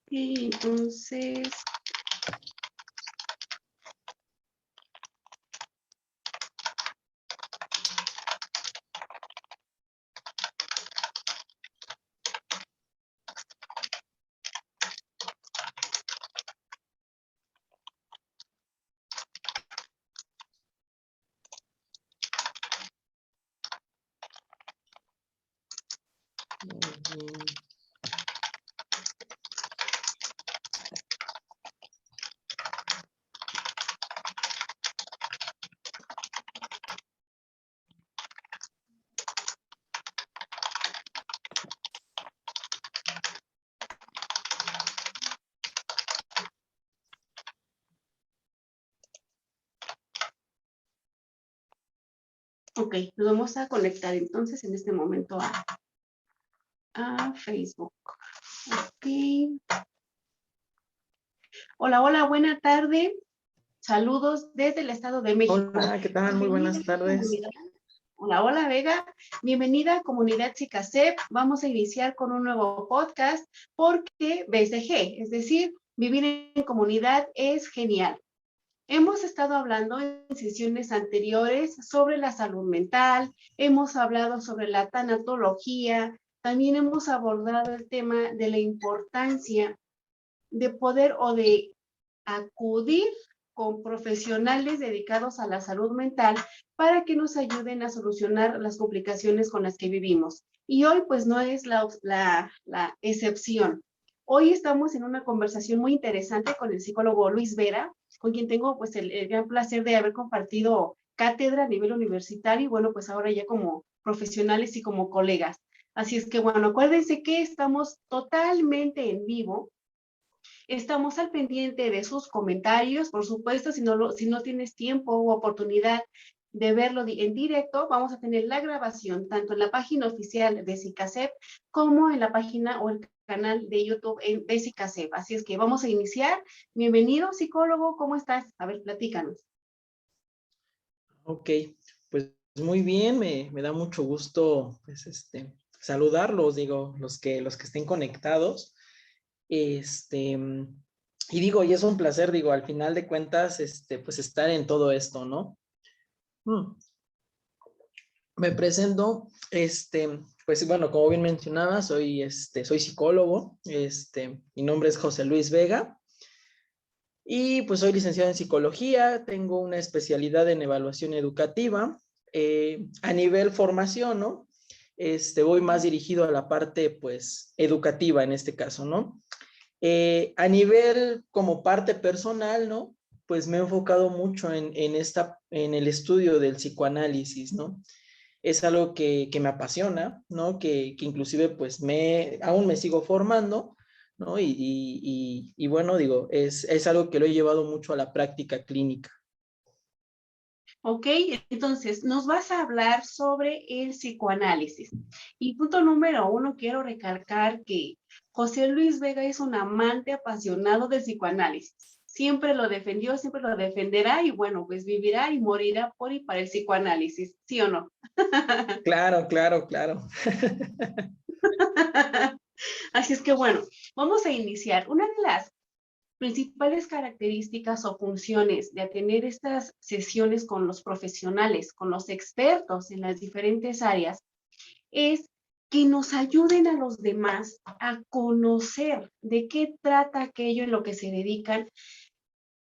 Y entonces, Muy bien. ok, nos vamos a conectar entonces en este momento a Facebook. Ok. Hola, hola, buena tarde. Saludos desde el Estado de México. Hola, ¿qué tal? Muy Bienvenida buenas tardes. comunidad. Hola, hola Vega. Bienvenida a Comunidad CICASEP. Vamos a iniciar con un nuevo podcast porque BCG, es decir, vivir en comunidad es genial. Hemos estado hablando en sesiones anteriores sobre la salud mental, hemos hablado sobre la tanatología, también hemos abordado el tema de la importancia de poder o de acudir con profesionales dedicados a la salud mental para que nos ayuden a solucionar las complicaciones con las que vivimos. Y hoy pues no es la excepción. Hoy estamos en una conversación muy interesante con el psicólogo Luis Vera, con quien tengo pues el gran placer de haber compartido cátedra a nivel universitario y bueno, pues ahora ya como profesionales y como colegas. Así es que bueno, acuérdense que estamos totalmente en vivo. Estamos al pendiente de sus comentarios, por supuesto, si no tienes tiempo u oportunidad de verlo en directo, vamos a tener la grabación tanto en la página oficial de CICASEP como en la página o el canal de YouTube de CICASEP. Así es que vamos a iniciar. Bienvenido, psicólogo, ¿cómo estás? A ver, platícanos. Ok, pues muy bien, me da mucho gusto pues, saludarlos, digo, los que estén conectados. Este, y digo, y es un placer, digo, al final de cuentas, pues estar en todo esto, ¿no? Mm. Me presento, pues bueno, como bien mencionaba, soy psicólogo, mi nombre es José Luis Vega. Y pues soy licenciado en psicología, tengo una especialidad en evaluación educativa. A nivel formación, ¿no? Voy más dirigido a la parte, pues, educativa en este caso, ¿no? A nivel como parte personal, ¿no? Pues me he enfocado mucho en el estudio del psicoanálisis, ¿no? Es algo que me apasiona, ¿no? Que inclusive pues aún me sigo formando, ¿no? Y bueno, digo, es algo que lo he llevado mucho a la práctica clínica. Ok, entonces nos vas a hablar sobre el psicoanálisis. Y punto número uno, quiero recalcar que José Luis Vega es un amante apasionado del psicoanálisis. Siempre lo defendió, siempre lo defenderá y bueno, pues vivirá y morirá por y para el psicoanálisis, ¿sí o no? Claro, claro, claro. Así es que bueno, vamos a iniciar. Una de las principales características o funciones de tener estas sesiones con los profesionales, con los expertos en las diferentes áreas, es que nos ayuden a los demás a conocer de qué trata aquello en lo que se dedican,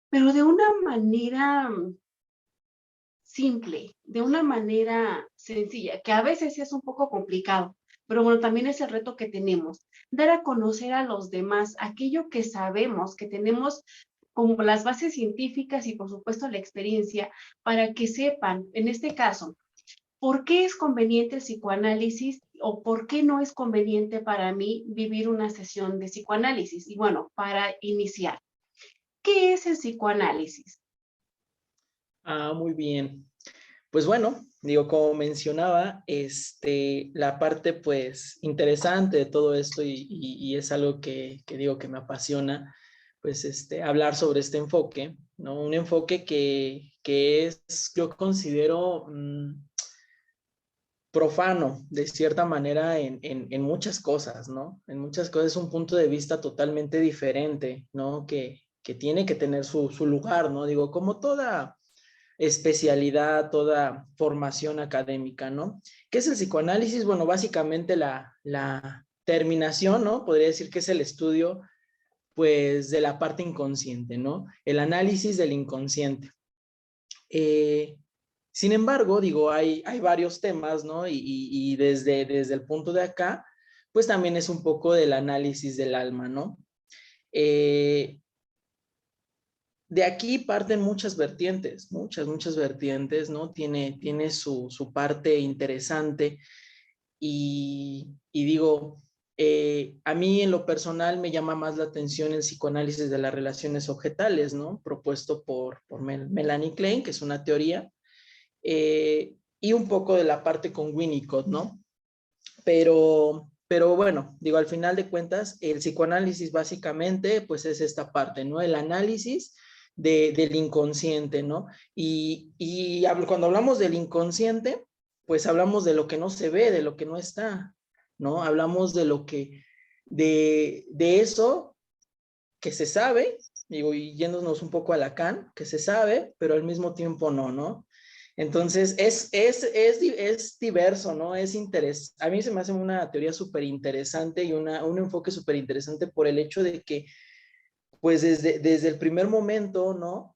pero de una manera simple, de una manera sencilla, que a veces es un poco complicado, pero bueno, también es el reto que tenemos, dar a conocer a los demás aquello que sabemos, que tenemos como las bases científicas y por supuesto la experiencia, para que sepan, en este caso, por qué es conveniente el psicoanálisis o por qué no es conveniente para mí vivir una sesión de psicoanálisis. Y bueno, para iniciar, ¿qué es el psicoanálisis? Ah, muy bien. Pues bueno, digo, como mencionaba, la parte pues interesante de todo esto y es algo que digo que me apasiona, pues hablar sobre este enfoque, ¿no? Un enfoque que es, yo considero, profano, de cierta manera, en muchas cosas, ¿no? En muchas cosas es un punto de vista totalmente diferente, ¿no? Que tiene que tener su lugar, ¿no? Digo, como toda especialidad, toda formación académica, ¿no? ¿Qué es el psicoanálisis? Bueno, básicamente la terminación, ¿no? Podría decir que es el estudio, pues, de la parte inconsciente, ¿no? El análisis del inconsciente. Eh, Sin embargo, digo, hay varios temas, ¿no? Y desde el punto de acá, pues también es un poco del análisis del alma, ¿no? Eh, de aquí parten muchas vertientes, muchas vertientes, ¿no? Tiene su parte interesante y digo, a mí en lo personal me llama más la atención el psicoanálisis de las relaciones objetales, ¿no? Propuesto por Melanie Klein, que es una teoría, y un poco de la parte con Winnicott, ¿no? Pero bueno, digo, al final de cuentas, el psicoanálisis básicamente, pues es esta parte, ¿no? El análisis del inconsciente, ¿no? Cuando hablamos del inconsciente, pues hablamos de lo que no se ve, de lo que no está, ¿no? Hablamos de lo que, de eso que se sabe, digo, y yéndonos un poco a Lacan, que se sabe, pero al mismo tiempo no, ¿no? Entonces, es diverso, ¿no? Es interés. A mí se me hace una teoría súper interesante y un enfoque súper interesante por el hecho de que, pues desde el primer momento, ¿no?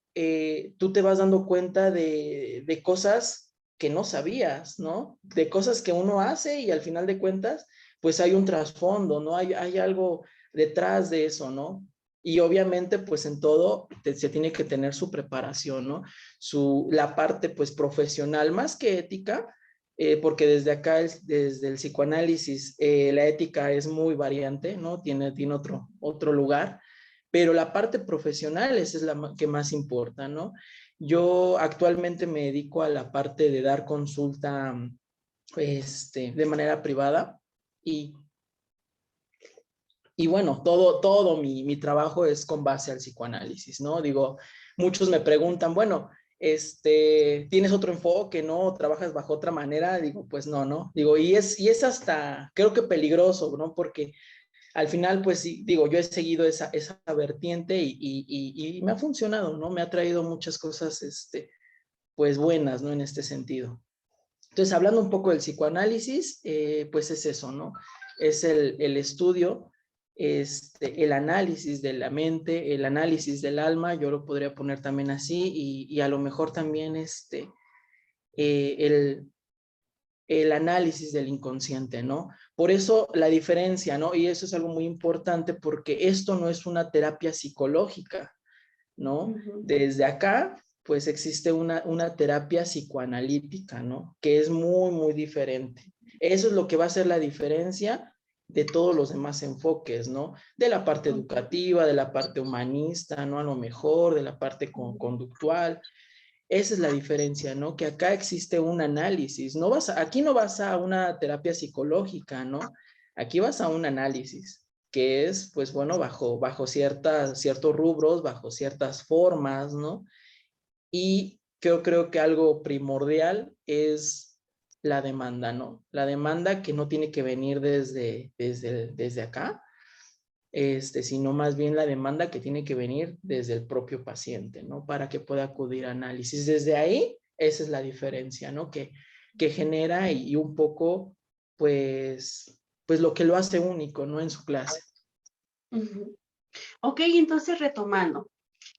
Tú te vas dando cuenta de cosas que no sabías, ¿no? De cosas que uno hace y al final de cuentas, pues hay un trasfondo, ¿no? Hay algo detrás de eso, ¿no? Y obviamente, pues en todo se tiene que tener su preparación, ¿no? La parte, pues, profesional, más que ética, porque desde acá, desde el psicoanálisis, la ética es muy variante, ¿no? Tiene otro lugar, pero la parte profesional esa es la que más importa, ¿no? Yo actualmente me dedico a la parte de dar consulta de manera privada y y bueno, todo mi trabajo es con base al psicoanálisis, ¿no? Digo, muchos me preguntan, bueno, ¿tienes otro enfoque, no? ¿Trabajas bajo otra manera? Digo, pues no, ¿no? Digo, y es hasta, creo que peligroso, ¿no? Porque al final, pues sí, digo, yo he seguido esa vertiente y me ha funcionado, ¿no? Me ha traído muchas cosas, pues buenas, ¿no? En este sentido. Entonces, hablando un poco del psicoanálisis, pues es eso, ¿no? Es el estudio, el análisis de la mente, el análisis del alma, yo lo podría poner también así, y a lo mejor también eh, el, el análisis del inconsciente, ¿no? Por eso la diferencia, ¿no? Y eso es algo muy importante porque esto no es una terapia psicológica, ¿no? Desde acá, pues existe una terapia psicoanalítica, ¿no? Que es muy diferente. Eso es lo que va a hacer la diferencia de todos los demás enfoques, ¿no? De la parte educativa, de la parte humanista, ¿no? A lo mejor, de la parte conductual. Esa es la diferencia, ¿no? Que acá existe un análisis. Aquí no vas a una terapia psicológica, ¿no? Aquí vas a un análisis, que es, pues bueno, bajo ciertos rubros, bajo ciertas formas, ¿no? Y yo creo que algo primordial es la demanda, ¿no? La demanda que no tiene que venir desde acá, sino más bien la demanda que tiene que venir desde el propio paciente, ¿no? Para que pueda acudir a análisis. Desde ahí, esa es la diferencia, ¿no? Que genera y un poco, pues lo que lo hace único, ¿no? En su clase. Ok, entonces retomando,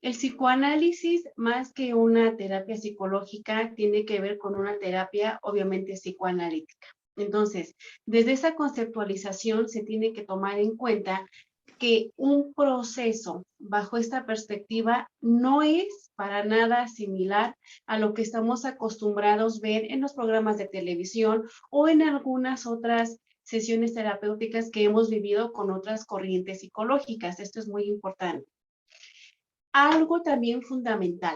el psicoanálisis, más que una terapia psicológica, tiene que ver con una terapia obviamente psicoanalítica. Entonces, desde esa conceptualización se tiene que tomar en cuenta que un proceso bajo esta perspectiva no es para nada similar a lo que estamos acostumbrados a ver en los programas de televisión o en algunas otras sesiones terapéuticas que hemos vivido con otras corrientes psicológicas. Esto es muy importante. Algo también fundamental.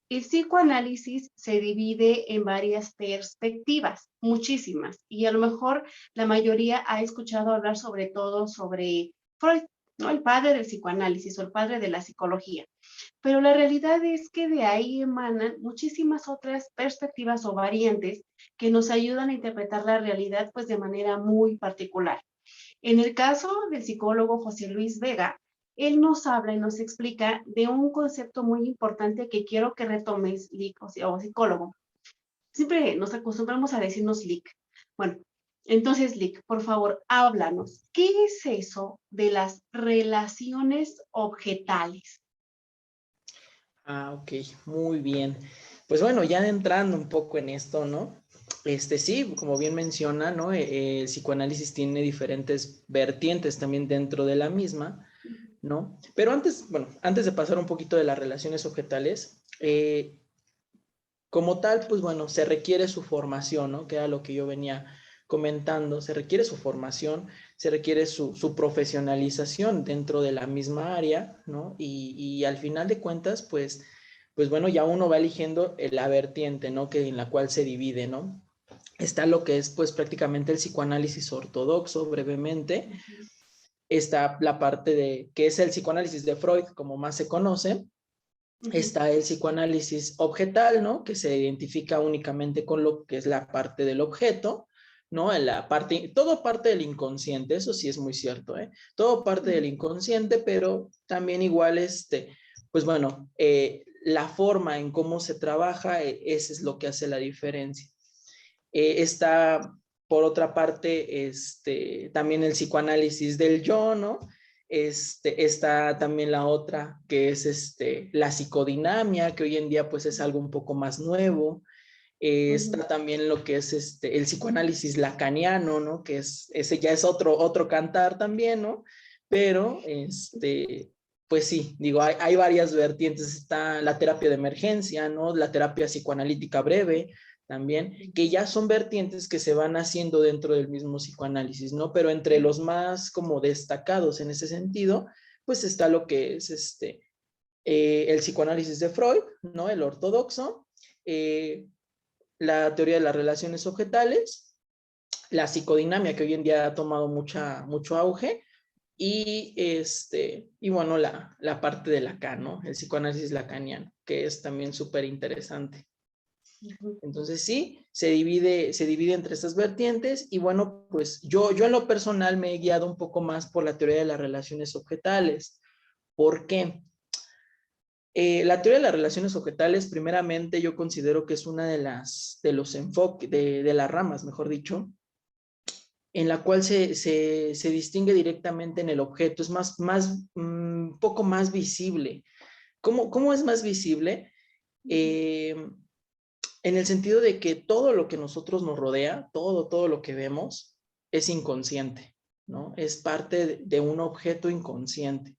El psicoanálisis se divide en varias perspectivas, muchísimas, y a lo mejor la mayoría ha escuchado hablar sobre todo sobre Freud. ¿no? El padre del psicoanálisis o el padre de la psicología. Pero la realidad es que de ahí emanan muchísimas otras perspectivas o variantes que nos ayudan a interpretar la realidad pues de manera muy particular. En el caso del psicólogo José Luis Vega, él nos habla y nos explica de un concepto muy importante que quiero que retomes, Lic, o psicólogo. Siempre nos acostumbramos a decirnos Lic. Bueno, entonces, Lic, por favor, háblanos. ¿Qué es eso de las relaciones objetales? Ah, ok, muy bien. Pues bueno, ya entrando un poco en esto, ¿no? Sí, como bien menciona, ¿no? El psicoanálisis tiene diferentes vertientes también dentro de la misma, ¿no? Pero antes, bueno, antes de pasar un poquito de las relaciones objetales, como tal, pues bueno, se requiere su formación, ¿no? Que era lo que yo venía comentando, se requiere su formación, se requiere su profesionalización dentro de la misma área, ¿no? Y al final de cuentas, pues bueno, ya uno va eligiendo la vertiente, ¿no? Que en la cual se divide, ¿no? Está lo que es pues prácticamente el psicoanálisis ortodoxo, brevemente. Está la parte de, que es el psicoanálisis de Freud, como más se conoce. Está el psicoanálisis objetal, ¿no? Que se identifica únicamente con lo que es la parte del objeto, ¿no? Todo parte del inconsciente, eso sí es muy cierto, ¿eh? Todo parte del inconsciente, pero también igual, pues bueno, la forma en cómo se trabaja, ese es lo que hace la diferencia. Está, por otra parte, también el psicoanálisis del yo, ¿no? Está también la otra, que es la psicodinamia, que hoy en día pues es algo un poco más nuevo. Está también lo que es el psicoanálisis lacaniano, ¿no? Que ese ya es otro cantar también, ¿no? Pero, pues sí, digo, hay varias vertientes. Está la terapia de emergencia, ¿no? La terapia psicoanalítica breve, también, que ya son vertientes que se van haciendo dentro del mismo psicoanálisis, ¿no? Pero entre los más como destacados en ese sentido, pues está lo que es el psicoanálisis de Freud, ¿no? El ortodoxo, la teoría de las relaciones objetales, la psicodinamia, que hoy en día ha tomado mucho auge, y bueno, la parte de Lacan, ¿no? El psicoanálisis lacaniano, que es también súper interesante. Entonces sí, se divide entre estas vertientes y bueno, pues yo en lo personal me he guiado un poco más por la teoría de las relaciones objetales. ¿Por qué? La teoría de las relaciones objetales, primeramente, yo considero que es una de los enfoques, de las ramas, mejor dicho, en la cual se distingue directamente en el objeto, es un poco más visible. ¿Cómo es más visible? En el sentido de que todo lo que nosotros nos rodea, todo lo que vemos, es inconsciente, ¿no? Es parte de un objeto inconsciente.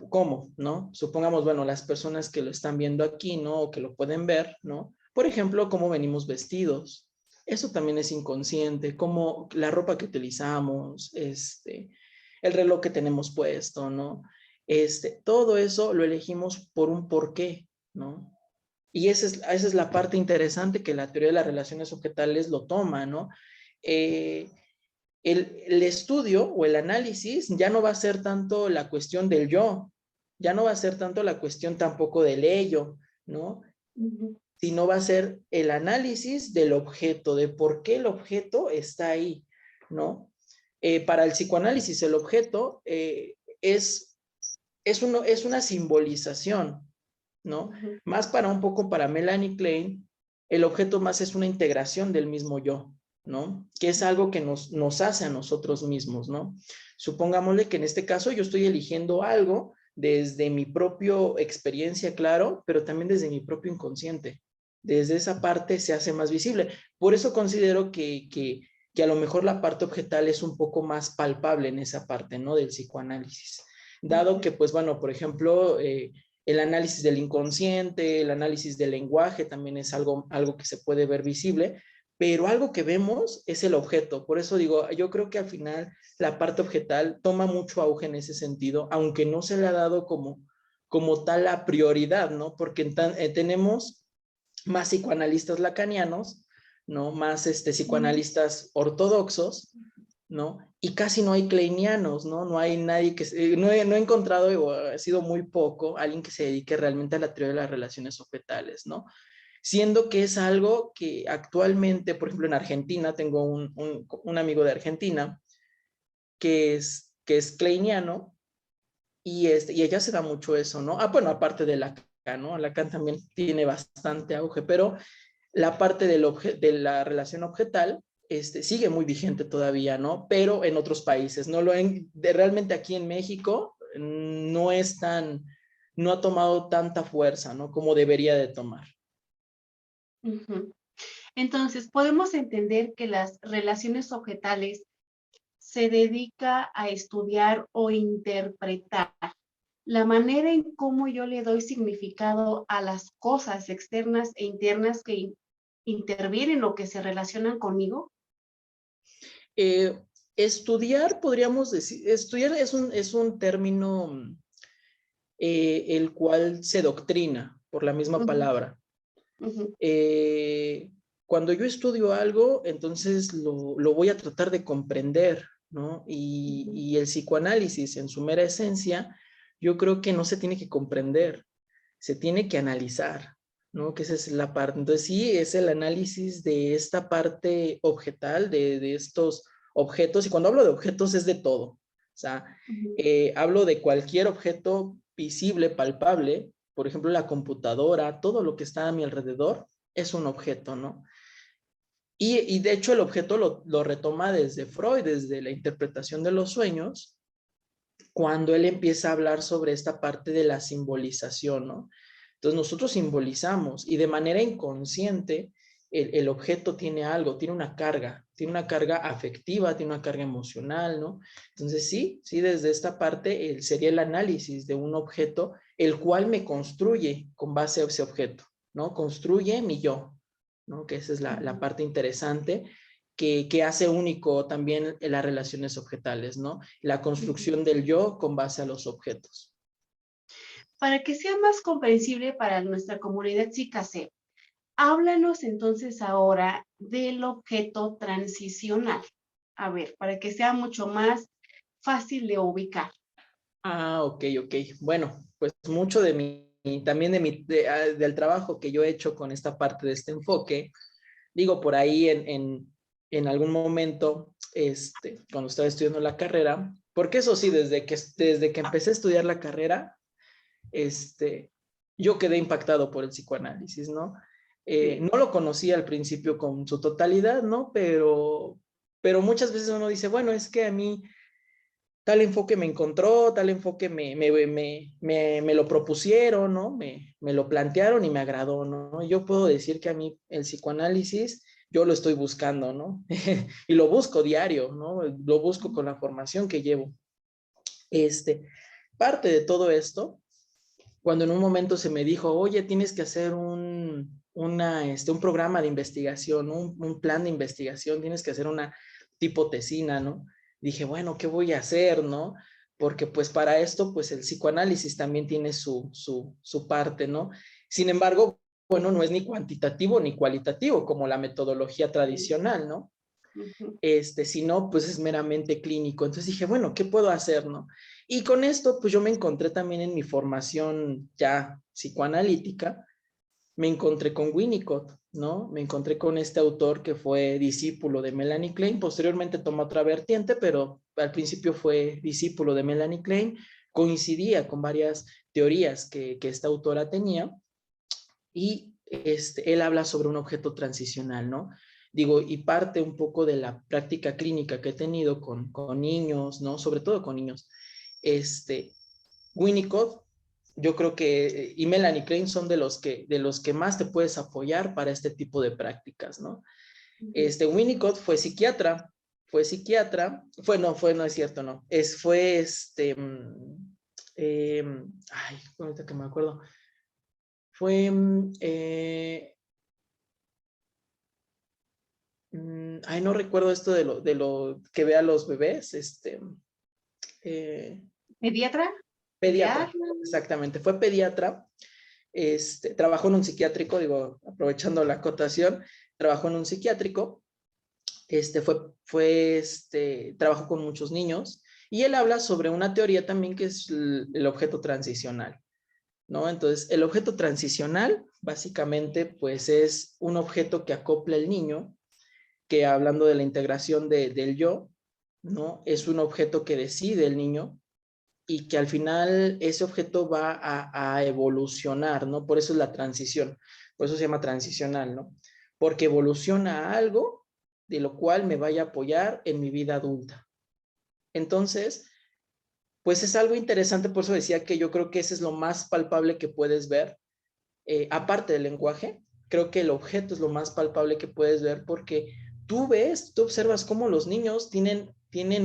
¿Cómo? ¿No? Supongamos, bueno, las personas que lo están viendo aquí, ¿no? O que lo pueden ver, ¿no? Por ejemplo, cómo venimos vestidos. Eso también es inconsciente, como la ropa que utilizamos, el reloj que tenemos puesto, ¿no? Todo eso lo elegimos por un porqué, ¿no? Y esa es la parte interesante que la teoría de las relaciones objetales lo toma, ¿no? Eh, el estudio o el análisis ya no va a ser tanto la cuestión del yo, ya no va a ser tanto la cuestión tampoco del ello, ¿no? Sino va a ser el análisis del objeto, de por qué el objeto está ahí, ¿no? Para el psicoanálisis, el objeto es una simbolización, ¿no? Más un poco para Melanie Klein, el objeto más es una integración del mismo yo, ¿no? Que es algo que nos hace a nosotros mismos, ¿no? Supongámosle que en este caso yo estoy eligiendo algo desde mi propia experiencia, claro, pero también desde mi propio inconsciente. Desde esa parte se hace más visible. Por eso considero que a lo mejor la parte objetal es un poco más palpable en esa parte, ¿no? Del psicoanálisis. Dado que, pues bueno, por ejemplo, el análisis del inconsciente, el análisis del lenguaje también es algo que se puede ver visible, pero algo que vemos es el objeto. Por eso digo, yo creo que al final la parte objetal toma mucho auge en ese sentido, aunque no se le ha dado como tal la prioridad, ¿no? Porque tenemos más psicoanalistas lacanianos, ¿no? Más psicoanalistas ortodoxos, ¿no? Y casi no hay kleinianos, ¿no? No hay nadie que, no he encontrado, o ha sido muy poco, alguien que se dedique realmente a la teoría de las relaciones objetales, ¿no? Siendo que es algo que actualmente, por ejemplo, en Argentina, tengo un amigo de Argentina que es kleiniano y ella se da mucho eso, ¿no? Bueno, aparte de Lacan, ¿no? Lacan también tiene bastante auge, pero la parte de la relación objetal sigue muy vigente todavía, ¿no? Pero en otros países, ¿no? Realmente aquí en México no es tan, no ha tomado tanta fuerza, ¿no? Como debería de tomar. Ujú. Entonces, podemos entender que las relaciones objetales se dedica a estudiar o interpretar la manera en cómo yo le doy significado a las cosas externas e internas que intervienen o que se relacionan conmigo. Eh, Estudiar, podríamos decir, estudiar es un término el cual se doctrina por la misma Ujú, palabra. ujú, Eh, Cuando yo estudio algo, entonces lo voy a tratar de comprender, ¿no? ujú, Y el psicoanálisis en su mera esencia, yo creo que no se tiene que comprender, se tiene que analizar, ¿no? Que esa es la parte. Entonces sí, es el análisis de esta parte objetal, de estos objetos, y cuando hablo de objetos es de todo. O sea, ujú. hablo de cualquier objeto visible, palpable, por ejemplo, la computadora, todo lo que está a mi alrededor es un objeto, ¿no? Y de hecho el objeto lo retoma desde Freud, desde la interpretación de los sueños, cuando él empieza a hablar sobre esta parte de la simbolización, ¿no? Entonces nosotros simbolizamos y de manera inconsciente el objeto tiene algo, tiene una carga afectiva, tiene una carga emocional, ¿no? Entonces sí, desde esta parte sería el análisis de un objeto, el cual me construye con base a ese objeto, ¿no? Construye mi yo, ¿no? Que esa es la Ujú. parte interesante que hace único también las relaciones objetales, ¿no? La Ujú. construcción del yo con base a los objetos. Para que sea más comprensible para nuestra comunidad CICASEP, háblanos entonces ahora del objeto transicional. A ver, para que sea mucho más fácil de ubicar. Ok, ok. Bueno, pues mucho de también del trabajo que yo he hecho con esta parte de este enfoque, digo, por ahí en algún momento, cuando estaba estudiando la carrera, porque eso sí, desde que empecé a estudiar la carrera, yo quedé impactado por el psicoanálisis, ¿no? Sí. No lo conocí al principio con su totalidad, ¿no? Pero muchas veces uno dice, bueno, es que a mí tal enfoque me encontró, tal enfoque me lo propusieron, ¿no? Me lo plantearon y me agradó, ¿no? Yo puedo decir que a mí el psicoanálisis, yo lo estoy buscando, ¿no? Y lo busco diario, ¿no? Lo busco con la formación que llevo. Este, Parte de todo esto, cuando en un momento se me dijo, oye, tienes que hacer un programa de investigación, un plan de investigación, tienes que hacer una tipo tesina, ¿no? Dije, bueno, ¿qué voy a hacer, no? Porque pues para esto, pues el psicoanálisis también tiene su parte, ¿no? Sin embargo, bueno, no es ni cuantitativo ni cualitativo como la metodología tradicional, ¿no? Ujú. Si no, pues es meramente clínico. Entonces dije, bueno, ¿qué puedo hacer, no? Y con esto, pues yo me encontré también en mi formación ya psicoanalítica, me encontré con Winnicott, ¿no? Me encontré con este autor que fue discípulo de Melanie Klein, posteriormente tomó otra vertiente, pero al principio fue discípulo de Melanie Klein, coincidía con varias teorías que esta autora tenía, y él habla sobre un objeto transicional, ¿no? Digo, y parte un poco de la práctica clínica que he tenido con niños, ¿no? Sobre todo con niños. Winnicott, yo creo que, y Melanie Klein son de los que más te puedes apoyar para este tipo de prácticas, ¿no? Ujú. Winnicott no es cierto, no, ay, ahorita que me acuerdo, fue, ay, no recuerdo esto de lo que ve a los bebés, eh, ¿Pediatra? pediatra, ¿Pediatra? exactamente, fue pediatra, trabajó en un psiquiátrico, digo, aprovechando la acotación, trabajó en un psiquiátrico, trabajó con muchos niños y él habla sobre una teoría también que es el objeto transicional, ¿no? Entonces, el objeto transicional básicamente pues es un objeto que acopla el niño, que hablando de la integración del yo, ¿no? Es un objeto que decide el niño y que al final ese objeto va a evolucionar, ¿no? Por eso es la transición, por eso se llama transicional, ¿no? Porque evoluciona a algo de lo cual me vaya a apoyar en mi vida adulta. Entonces, pues es algo interesante, por eso decía que yo creo que ese es lo más palpable que puedes ver, aparte del lenguaje, creo que el objeto es lo más palpable que puedes ver porque tú observas cómo los niños tienen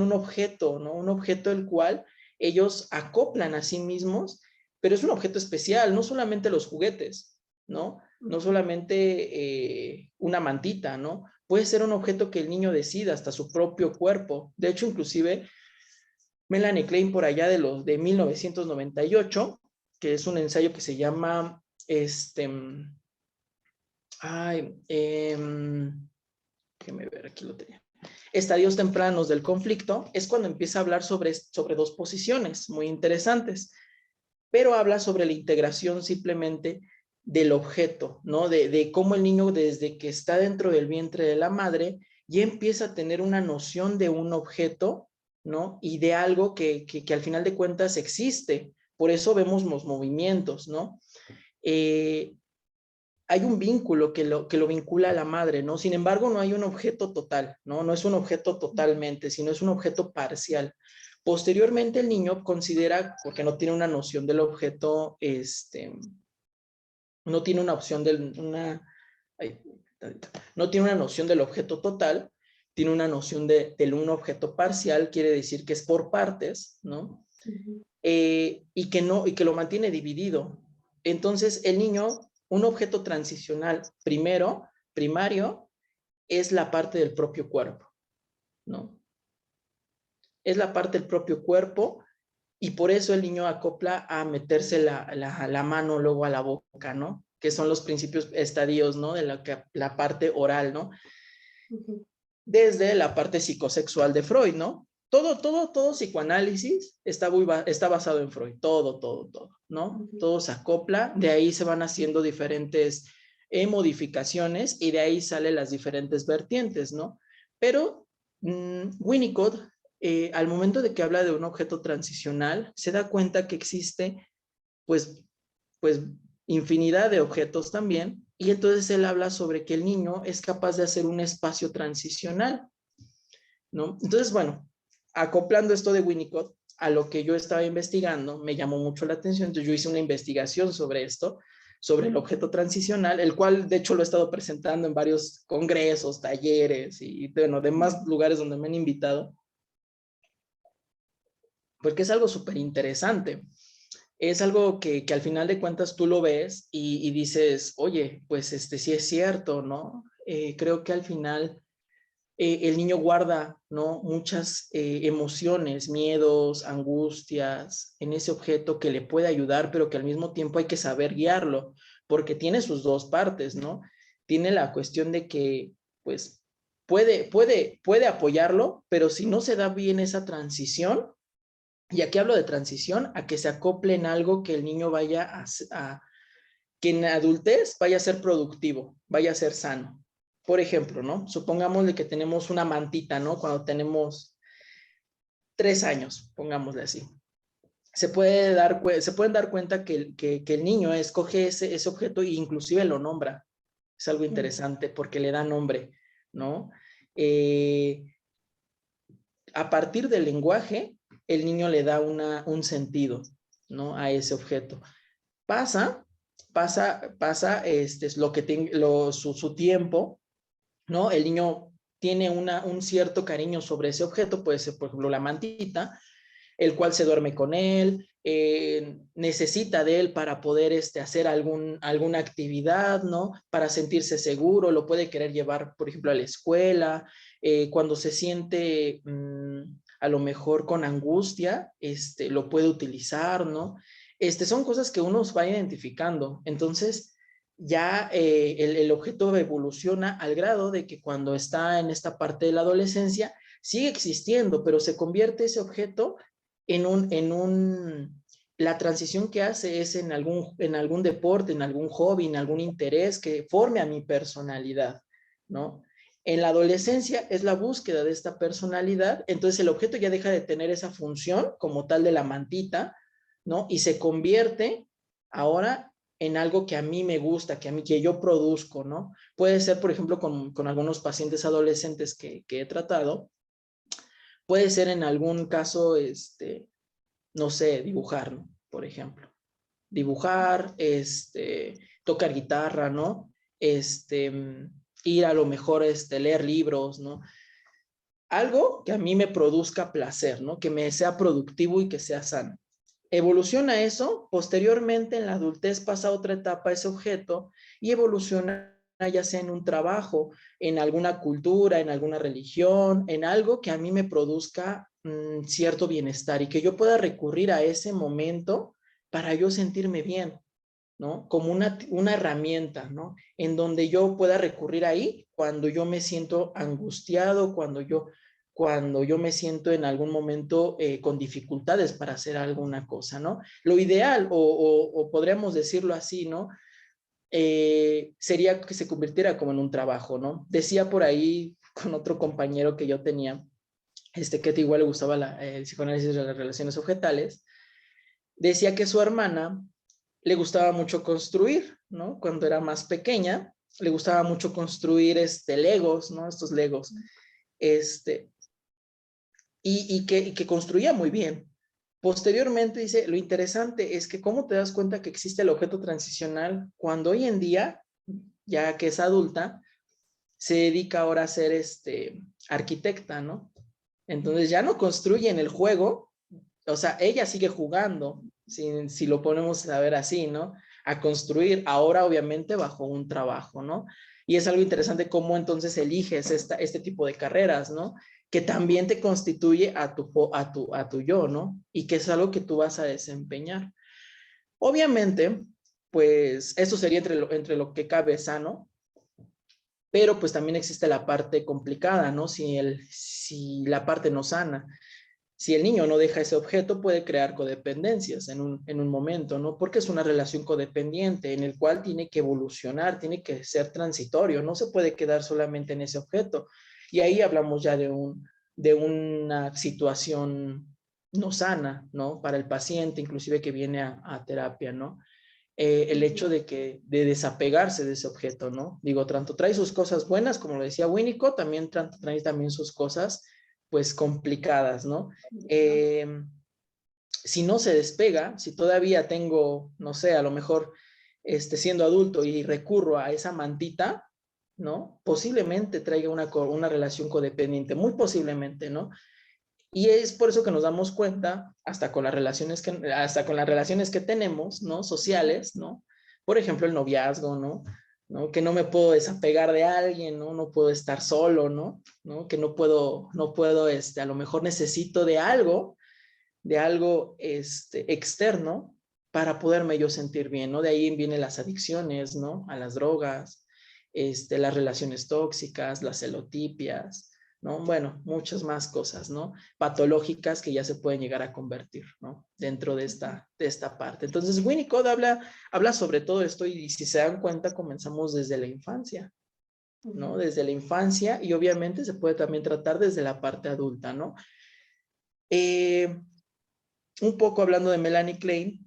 un objeto, ¿no? Un objeto el cual ellos acoplan a sí mismos, pero es un objeto especial, no solamente los juguetes, ¿no? No solamente una mantita, ¿no? Puede ser un objeto que el niño decida, hasta su propio cuerpo. De hecho, inclusive, Melanie Klein por allá de 1998, que es un ensayo que se llama, déjeme ver, aquí lo tenía. Estadios tempranos del conflicto, es cuando empieza a hablar sobre dos posiciones muy interesantes, pero habla sobre la integración simplemente del objeto, ¿no? De cómo el niño desde que está dentro del vientre de la madre ya empieza a tener una noción de un objeto, ¿no? Y de algo que al final de cuentas existe. Por eso vemos los movimientos, ¿no? Hay un vínculo que lo vincula a la madre, ¿no? Sin embargo, no hay un objeto total, ¿no? No es un objeto totalmente, sino es un objeto parcial. Posteriormente, el niño considera, porque no tiene una noción del objeto, no tiene una opción ay, no tiene una noción del objeto total, tiene una noción de un objeto parcial, quiere decir que es por partes, ¿no? Y que lo mantiene dividido. Entonces, el niño, un objeto transicional primario, es la parte del propio cuerpo, ¿no? Es la parte del propio cuerpo y por eso el niño acopla a meterse la mano luego a la boca, ¿no? Que son los principios estadios, ¿no? De la parte oral, ¿no? Desde la parte psicosexual de Freud, ¿no? Todo psicoanálisis está basado en Freud, todo, ¿no? Todo se acopla, de ahí se van haciendo diferentes modificaciones y de ahí salen las diferentes vertientes, ¿no? Pero Winnicott, al momento de que habla de un objeto transicional, se da cuenta que existe, pues, pues, infinidad de objetos también, y entonces él habla sobre que el niño es capaz de hacer un espacio transicional, ¿no? Entonces, bueno, acoplando esto de Winnicott a lo que yo estaba investigando, me llamó mucho la atención, entonces yo hice una investigación sobre esto, sobre el objeto transicional, el cual de hecho lo he estado presentando en varios congresos, talleres y bueno, demás lugares donde me han invitado, porque es algo súper interesante. Es algo que al final de cuentas tú lo ves y dices, oye, pues sí es cierto, ¿no? Creo que al final el niño guarda, ¿no? Muchas emociones, miedos, angustias en ese objeto que le puede ayudar, pero que al mismo tiempo hay que saber guiarlo, porque tiene sus dos partes, ¿no? Tiene la cuestión de que, pues, puede apoyarlo, pero si no se da bien esa transición, y aquí hablo de transición, a que se acople en algo que el niño vaya que en adultez vaya a ser productivo, vaya a ser sano. Por ejemplo, ¿no? Supongámosle que tenemos una mantita, ¿no? Cuando tenemos 3 años, pongámosle así. Se pueden dar cuenta que el niño escoge ese objeto e inclusive lo nombra. Es algo interesante porque le da nombre, ¿no? A partir del lenguaje, el niño le da un sentido, ¿no? A ese objeto. Pasa es lo que su tiempo, ¿no? El niño tiene un cierto cariño sobre ese objeto, puede ser, por ejemplo, la mantita, el cual se duerme con él, necesita de él para poder hacer alguna actividad, ¿no? Para sentirse seguro, lo puede querer llevar, por ejemplo, a la escuela, cuando se siente a lo mejor con angustia, lo puede utilizar, ¿no? Son cosas que uno va identificando. Entonces, ya el objeto evoluciona al grado de que cuando está en esta parte de la adolescencia, sigue existiendo, pero se convierte ese objeto la transición que hace es en algún deporte, en algún hobby, en algún interés que forme a mi personalidad, ¿no? En la adolescencia es la búsqueda de esta personalidad, entonces el objeto ya deja de tener esa función como tal de la mantita, ¿no? Y se convierte ahora en algo que a mí me gusta, que yo produzco, ¿no? Puede ser, por ejemplo, con algunos pacientes adolescentes que he tratado, puede ser en algún caso, no sé, dibujar, ¿no? Por ejemplo. Dibujar, tocar guitarra, ¿no? Ir a lo mejor, leer libros, ¿no? Algo que a mí me produzca placer, ¿no? Que me sea productivo y que sea sano. Evoluciona eso, posteriormente en la adultez pasa a otra etapa ese objeto y evoluciona ya sea en un trabajo, en alguna cultura, en alguna religión, en algo que a mí me produzca cierto bienestar y que yo pueda recurrir a ese momento para yo sentirme bien, ¿no? Como una herramienta, ¿no? En donde yo pueda recurrir ahí cuando yo me siento angustiado, cuando yo me siento en algún momento con dificultades para hacer alguna cosa, ¿no? Lo ideal, o podríamos decirlo así, ¿no? Sería que se convirtiera como en un trabajo, ¿no? Decía por ahí con otro compañero que yo tenía, que igual le gustaba el psicoanálisis de las relaciones objetales, decía que su hermana le gustaba mucho construir, ¿no? Cuando era más pequeña, le gustaba mucho construir legos, ¿no? Estos legos, y que construía muy bien. Posteriormente dice, lo interesante es que cómo te das cuenta que existe el objeto transicional cuando hoy en día, ya que es adulta, se dedica ahora a ser arquitecta, ¿no? Entonces ya no construye en el juego, o sea, ella sigue jugando, si lo ponemos a ver así, ¿no? A construir, ahora obviamente bajo un trabajo, ¿no? Y es algo interesante cómo entonces eliges este tipo de carreras, ¿no? Que también te constituye a tu yo, ¿no? Y que es algo que tú vas a desempeñar. Obviamente, pues eso sería entre lo que cabe sano, pero pues también existe la parte complicada, ¿no? Si la parte no sana. Si el niño no deja ese objeto, puede crear codependencias en un momento, ¿no? Porque es una relación codependiente en el cual tiene que evolucionar, tiene que ser transitorio, no se puede quedar solamente en ese objeto. Y ahí hablamos ya de una situación no sana, ¿no? Para el paciente, inclusive que viene a terapia, ¿no? El hecho de desapegarse de ese objeto, ¿no? Digo, tanto trae sus cosas buenas, como lo decía Winnicott, también trae también sus cosas, pues, complicadas, ¿no? Si no se despega, si todavía tengo, no sé, a lo mejor, siendo adulto y recurro a esa mantita, ¿no? Posiblemente traiga una relación codependiente, muy posiblemente, ¿no? Y es por eso que nos damos cuenta, hasta con las relaciones que tenemos, ¿no? Sociales, ¿no? Por ejemplo, el noviazgo, ¿no? ¿No? Que no me puedo desapegar de alguien, ¿no? No puedo estar solo, ¿no? ¿No? Que no puedo, a lo mejor necesito de algo, externo para poderme yo sentir bien, ¿no? De ahí vienen las adicciones, ¿no? A las drogas, las relaciones tóxicas, las celotipias, ¿no? Bueno, muchas más cosas, ¿no? Patológicas que ya se pueden llegar a convertir, ¿no? Dentro de esta parte. Entonces, Winnicott habla sobre todo esto y si se dan cuenta, comenzamos desde la infancia, ¿no? Desde la infancia y obviamente se puede también tratar desde la parte adulta, ¿no? Un poco hablando de Melanie Klein,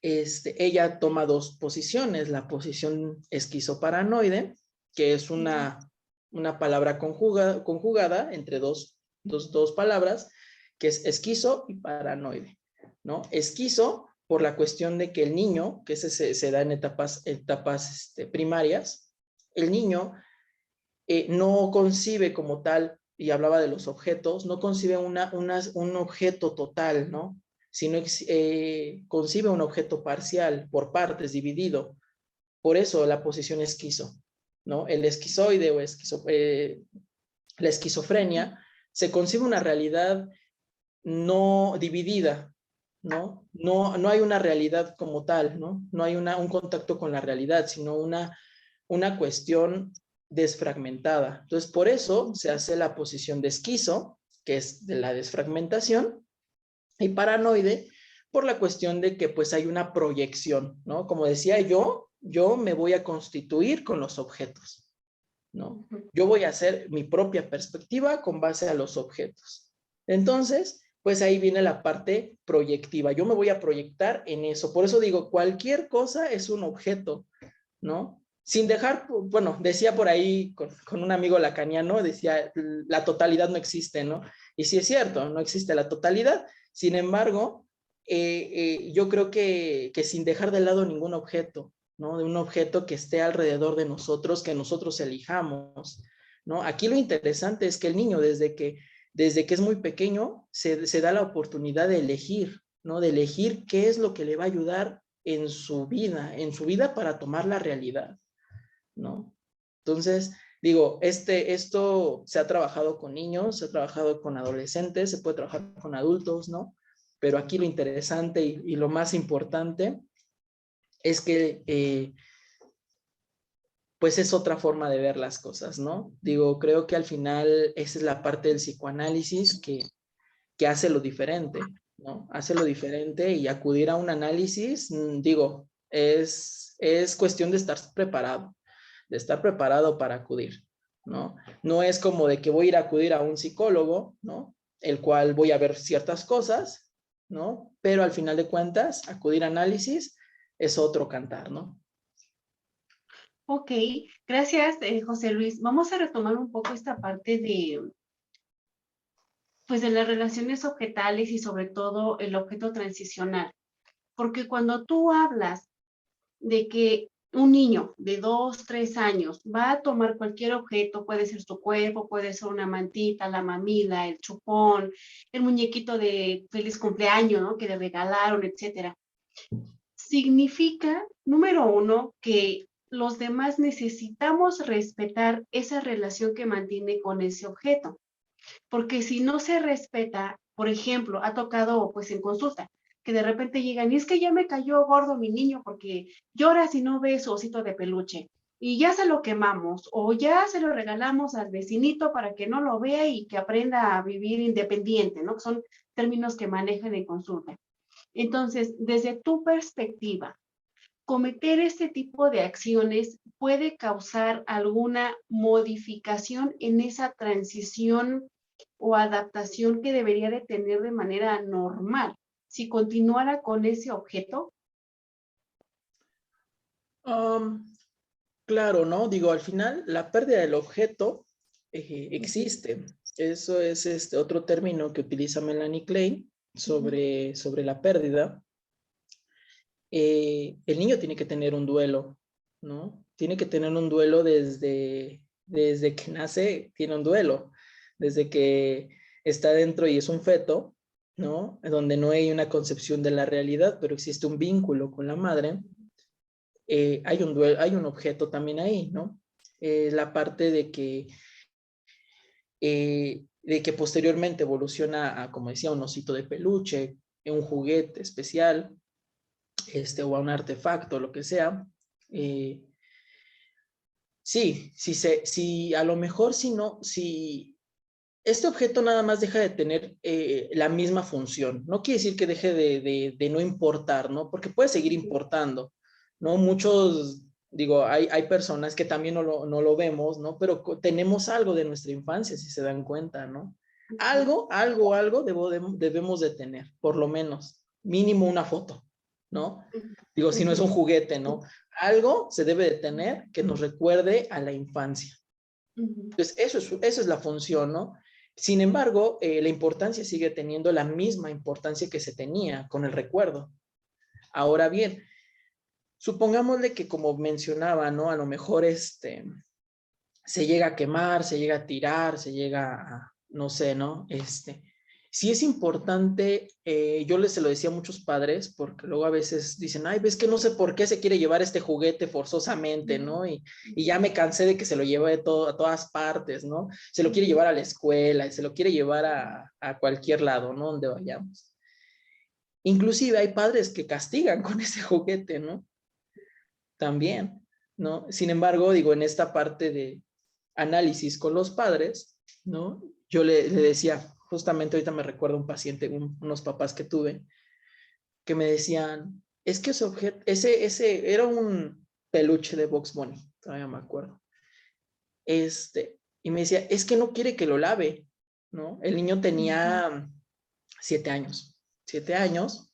ella toma dos posiciones, la posición esquizoparanoide, que es una palabra conjugada entre dos palabras, que es esquizo y paranoide, ¿no? Esquizo por la cuestión de que el niño, que se da en etapas primarias, el niño no concibe como tal, y hablaba de los objetos, no concibe un objeto total, ¿no? Sino concibe un objeto parcial, por partes, dividido. Por eso la posición esquizo, ¿no? El esquizoide la esquizofrenia se concibe una realidad no dividida, ¿no? No hay una realidad como tal, ¿no? No hay un contacto con la realidad, sino una cuestión desfragmentada. Entonces, por eso se hace la posición de esquizo, que es de la desfragmentación, y paranoide, por la cuestión de que pues hay una proyección, ¿no? Como decía yo me voy a constituir con los objetos, ¿no? Yo voy a hacer mi propia perspectiva con base a los objetos. Entonces, pues ahí viene la parte proyectiva. Yo me voy a proyectar en eso. Por eso digo, cualquier cosa es un objeto, ¿no? Sin dejar, bueno, decía por ahí con un amigo lacaniano, decía, la totalidad no existe, ¿no? Y sí es cierto, no existe la totalidad. Sin embargo, yo creo que sin dejar de lado ningún objeto, ¿no? De un objeto que esté alrededor de nosotros, que nosotros elijamos, ¿no? Aquí lo interesante es que el niño, desde que es muy pequeño, se da la oportunidad de elegir, ¿no? De elegir qué es lo que le va a ayudar en su vida para tomar la realidad, ¿no? Entonces, digo, esto se ha trabajado con niños, se ha trabajado con adolescentes, se puede trabajar con adultos, ¿no? Pero aquí lo interesante y lo más importante es que, pues es otra forma de ver las cosas, ¿no? Digo, creo que al final esa es la parte del psicoanálisis que hace lo diferente, ¿no? Hace lo diferente y acudir a un análisis, digo, es cuestión de estar preparado para acudir, ¿no? No es como de que voy a ir a acudir a un psicólogo, ¿no? El cual voy a ver ciertas cosas, ¿no? Pero al final de cuentas, acudir a análisis es otro cantar, ¿no? Ok, gracias, José Luis. Vamos a retomar un poco esta parte pues, de las relaciones objetales y sobre todo el objeto transicional. Porque cuando tú hablas de que un niño de 2, 3 años va a tomar cualquier objeto, puede ser su cuerpo, puede ser una mantita, la mamila, el chupón, el muñequito de feliz cumpleaños, ¿no? Que le regalaron, etcétera. Significa, número uno, que los demás necesitamos respetar esa relación que mantiene con ese objeto. Porque si no se respeta, por ejemplo, ha tocado pues en consulta, que de repente llegan, y es que ya me cayó gordo mi niño porque llora si no ve su osito de peluche, y ya se lo quemamos, o ya se lo regalamos al vecinito para que no lo vea y que aprenda a vivir independiente, ¿no? Son términos que manejan en consulta. Entonces, desde tu perspectiva, cometer este tipo de acciones puede causar alguna modificación en esa transición o adaptación que debería de tener de manera normal si continuara con ese objeto. Um, claro, ¿no? Digo, al final la pérdida del objeto existe. Eso es otro término que utiliza Melanie Klein sobre la pérdida. El niño tiene que tener un duelo, ¿no? Tiene que tener un duelo desde que nace, tiene un duelo, desde que está dentro y es un feto, ¿no? Donde no hay una concepción de la realidad, pero existe un vínculo con la madre. Hay un duelo, hay un objeto también ahí, ¿no? La parte de que posteriormente evoluciona a, como decía, un osito de peluche, un juguete especial, o a un artefacto, lo que sea. Sí, a lo mejor si este objeto nada más deja de tener la misma función, no quiere decir que deje de no importar, ¿no? Porque puede seguir importando, ¿no? Muchos, digo, hay personas que también no lo vemos, ¿no? Pero tenemos algo de nuestra infancia, si se dan cuenta, ¿no? Algo debemos de tener, por lo menos, mínimo una foto, ¿no? Digo, si no es un juguete, ¿no? Algo se debe de tener que nos recuerde a la infancia. Entonces, eso es la función, ¿no? Sin embargo, la importancia sigue teniendo la misma importancia que se tenía con el recuerdo. Ahora bien, supongámosle que como mencionaba, ¿no? A lo mejor se llega a quemar, se llega a tirar, se llega a, no sé, ¿no? Sí es importante, se lo decía a muchos padres, porque luego a veces dicen, ay, ves que no sé por qué se quiere llevar este juguete forzosamente, ¿no? Y ya me cansé de que se lo lleve a todas partes, ¿no? Se lo quiere llevar a la escuela, se lo quiere llevar a cualquier lado, ¿no? Donde vayamos. Inclusive hay padres que castigan con ese juguete, ¿no? También, ¿no? Sin embargo, digo, en esta parte de análisis con los padres, ¿no? Yo le decía, justamente ahorita me recuerdo un paciente, unos papás que tuve, que me decían, es que ese objeto, ese era un peluche de Bugs Bunny, todavía me acuerdo. Y me decía, es que no quiere que lo lave, ¿no? El niño tenía 7 años, 7 años,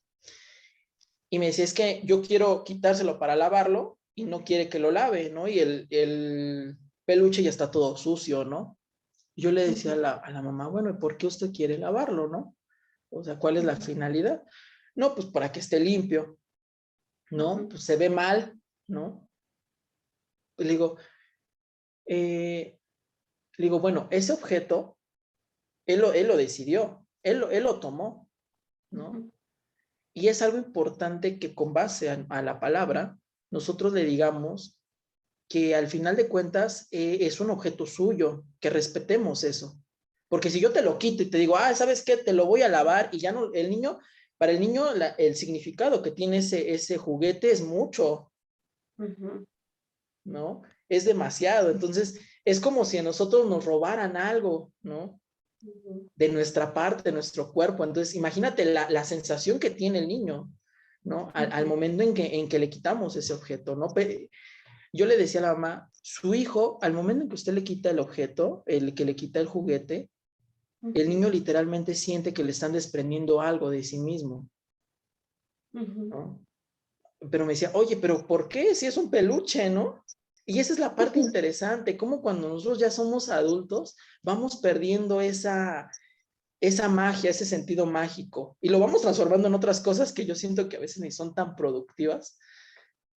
y me decía, es que yo quiero quitárselo para lavarlo y no quiere que lo lave, ¿no? Y el peluche ya está todo sucio, ¿no? Yo le decía a la mamá, bueno, ¿y por qué usted quiere lavarlo, no? O sea, ¿cuál es la finalidad? No, pues para que esté limpio, ¿no? Pues se ve mal, ¿no? Y eh, le digo, bueno, ese objeto, él lo decidió, él lo tomó, ¿no? Y es algo importante que con base a la palabra, nosotros le digamos que al final de cuentas es un objeto suyo, que respetemos eso. Porque si yo te lo quito y te digo, ¿sabes qué? Te lo voy a lavar y ya no, el niño, para el niño el significado que tiene ese juguete es mucho, ¿no? Es demasiado. Entonces, es como si a nosotros nos robaran algo, ¿no? De nuestra parte, de nuestro cuerpo. Entonces, imagínate la sensación que tiene el niño, ¿no? Al momento en que le quitamos ese objeto, ¿no? Yo le decía a la mamá, su hijo, al momento en que usted le quita el objeto, el que le quita el juguete, el niño literalmente siente que le están desprendiendo algo de sí mismo, ¿no? Pero me decía, oye, pero ¿por qué? Si es un peluche, ¿no? Y esa es la parte interesante, como cuando nosotros ya somos adultos, vamos perdiendo esa magia, ese sentido mágico, y lo vamos transformando en otras cosas que yo siento que a veces ni son tan productivas,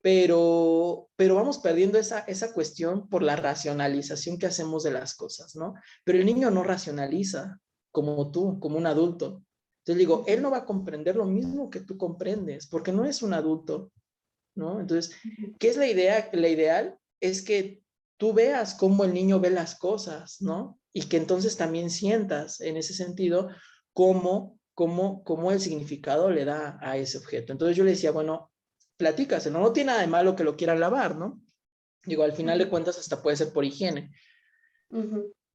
pero vamos perdiendo esa cuestión por la racionalización que hacemos de las cosas, ¿no? Pero el niño no racionaliza como tú, como un adulto. Entonces digo, él no va a comprender lo mismo que tú comprendes, porque no es un adulto, ¿no? Entonces, ¿qué es la idea? La ideal es que tú veas cómo el niño ve las cosas, ¿no? Y que entonces también sientas en ese sentido cómo el significado le da a ese objeto. Entonces yo le decía, bueno, platícaselo, no tiene nada de malo que lo quieran lavar, ¿no? Digo, al final de cuentas hasta puede ser por higiene.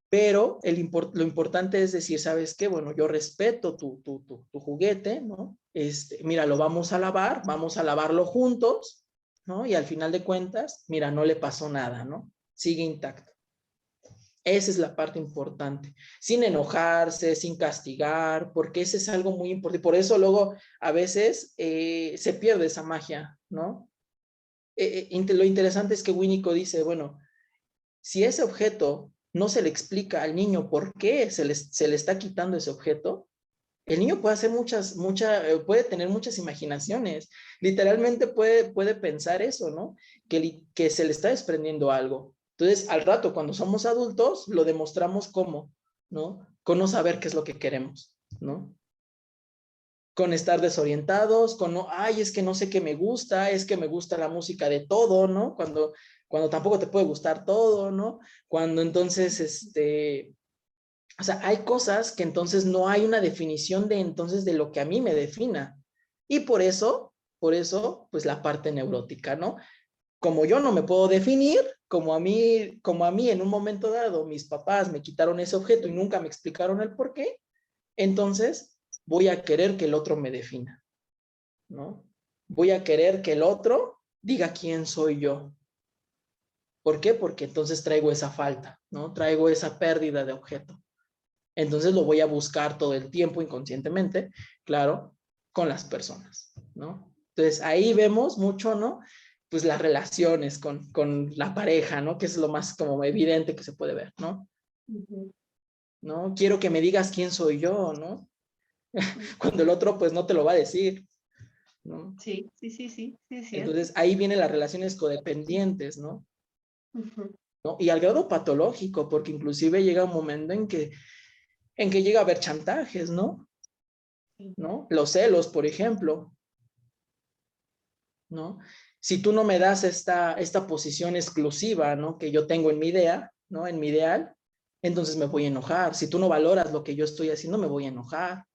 Pero lo importante es decir, ¿sabes qué? Bueno, yo respeto tu juguete, ¿no? Mira, lo vamos a lavarlo juntos, ¿no? Y al final de cuentas, mira, no le pasó nada, ¿no? Sigue intacto. Esa es la parte importante, sin enojarse, sin castigar, porque ese es algo muy importante. Por eso luego a veces se pierde esa magia, ¿no? Lo interesante es que Winnicott dice, bueno, si ese objeto no se le explica al niño por qué se le está quitando ese objeto, el niño puede hacer puede tener muchas imaginaciones. Literalmente puede pensar eso, ¿no? Que se le está desprendiendo algo. Entonces, al rato, cuando somos adultos, lo demostramos cómo, ¿no? Con no saber qué es lo que queremos, ¿no? Con estar desorientados, con no, es que no sé qué me gusta, es que me gusta la música de todo, ¿no? Cuando tampoco te puede gustar todo, ¿no? Cuando entonces, o sea, hay cosas que entonces no hay una definición de lo que a mí me defina. Y por eso, pues la parte neurótica, ¿no? Como yo no me puedo definir, como a mí en un momento dado mis papás me quitaron ese objeto y nunca me explicaron el por qué, entonces voy a querer que el otro me defina, ¿no? Voy a querer que el otro diga quién soy yo. ¿Por qué? Porque entonces traigo esa falta, ¿no? Traigo esa pérdida de objeto. Entonces lo voy a buscar todo el tiempo inconscientemente, claro, con las personas, ¿no? Entonces ahí vemos mucho, ¿no? Pues las relaciones con la pareja, ¿no? Que es lo más como evidente que se puede ver, ¿no? ¿No? Quiero que me digas quién soy yo, ¿no? Cuando el otro pues no te lo va a decir, ¿no? Sí, sí, sí, sí, sí, es cierto. Entonces ahí vienen las relaciones codependientes, ¿no? ¿No? Y al grado patológico, porque inclusive llega un momento en que llega a haber chantajes, ¿no? ¿No? Los celos, por ejemplo, ¿no? Si tú no me das esta posición exclusiva, ¿no? Que yo tengo en mi idea, ¿no? En mi ideal, entonces me voy a enojar. Si tú no valoras lo que yo estoy haciendo, me voy a enojar,